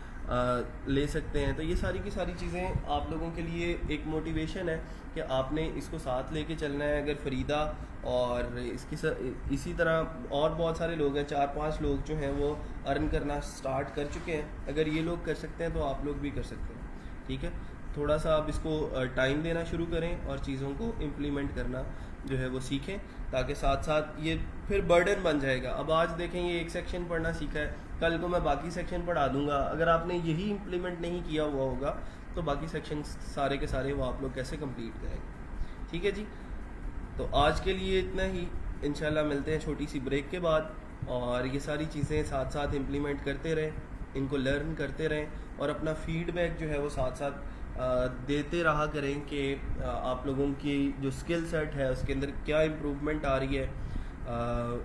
ले सकते हैं। तो ये सारी की सारी चीज़ें आप लोगों के लिए एक मोटिवेशन है कि आपने इसको साथ लेके चलना है। अगर फ़रीदा और इसी तरह और बहुत सारे लोग हैं, 4-5 लोग जो हैं वो अर्न करना स्टार्ट कर चुके हैं। अगर ये लोग कर सकते हैं तो आप लोग भी कर सकते हैं, ठीक है। थोड़ा सा आप इसको टाइम देना शुरू करें और चीज़ों को इम्प्लीमेंट करना जो है वो सीखें, ताकि साथ साथ ये फिर बर्डन बन जाएगा। अब आज देखें ये एक सेक्शन पढ़ना सीखा है, कल को मैं बाकी सेक्शन पढ़ा दूंगा। अगर आपने यही इम्प्लीमेंट नहीं किया हुआ होगा तो बाकी सेक्शन सारे के सारे वो आप लोग कैसे कंप्लीट करेंगे, ठीक है जी। तो आज के लिए इतना ही, इंशाल्लाह मिलते हैं छोटी सी ब्रेक के बाद। और ये सारी चीज़ें साथ साथ इम्प्लीमेंट करते रहें, इनको लर्न करते रहें और अपना फीडबैक जो है वो साथ साथ देते रहा करें कि आप लोगों की जो स्किल सेट है उसके अंदर क्या इम्प्रूवमेंट आ रही है।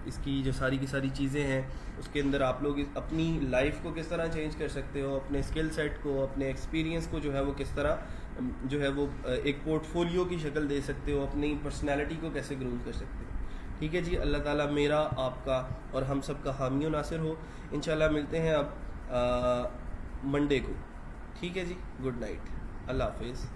इसकी जो सारी की सारी चीज़ें हैं उसके अंदर आप लोग अपनी लाइफ को किस तरह चेंज कर सकते हो, अपने स्किल सेट को, अपने एक्सपीरियंस को जो है वो किस तरह जो है वो एक पोर्टफोलियो की शक्ल दे सकते हो, अपनी पर्सनैलिटी को कैसे ग्रूम कर सकते हो, ठीक है जी। अल्लाह ताला मेरा, आपका और हम सब का हामी और नासिर हो। इंशाल्लाह मिलते हैं अब मंडे को, ठीक है जी। गुड नाइट, अल्लाह हाफिज़।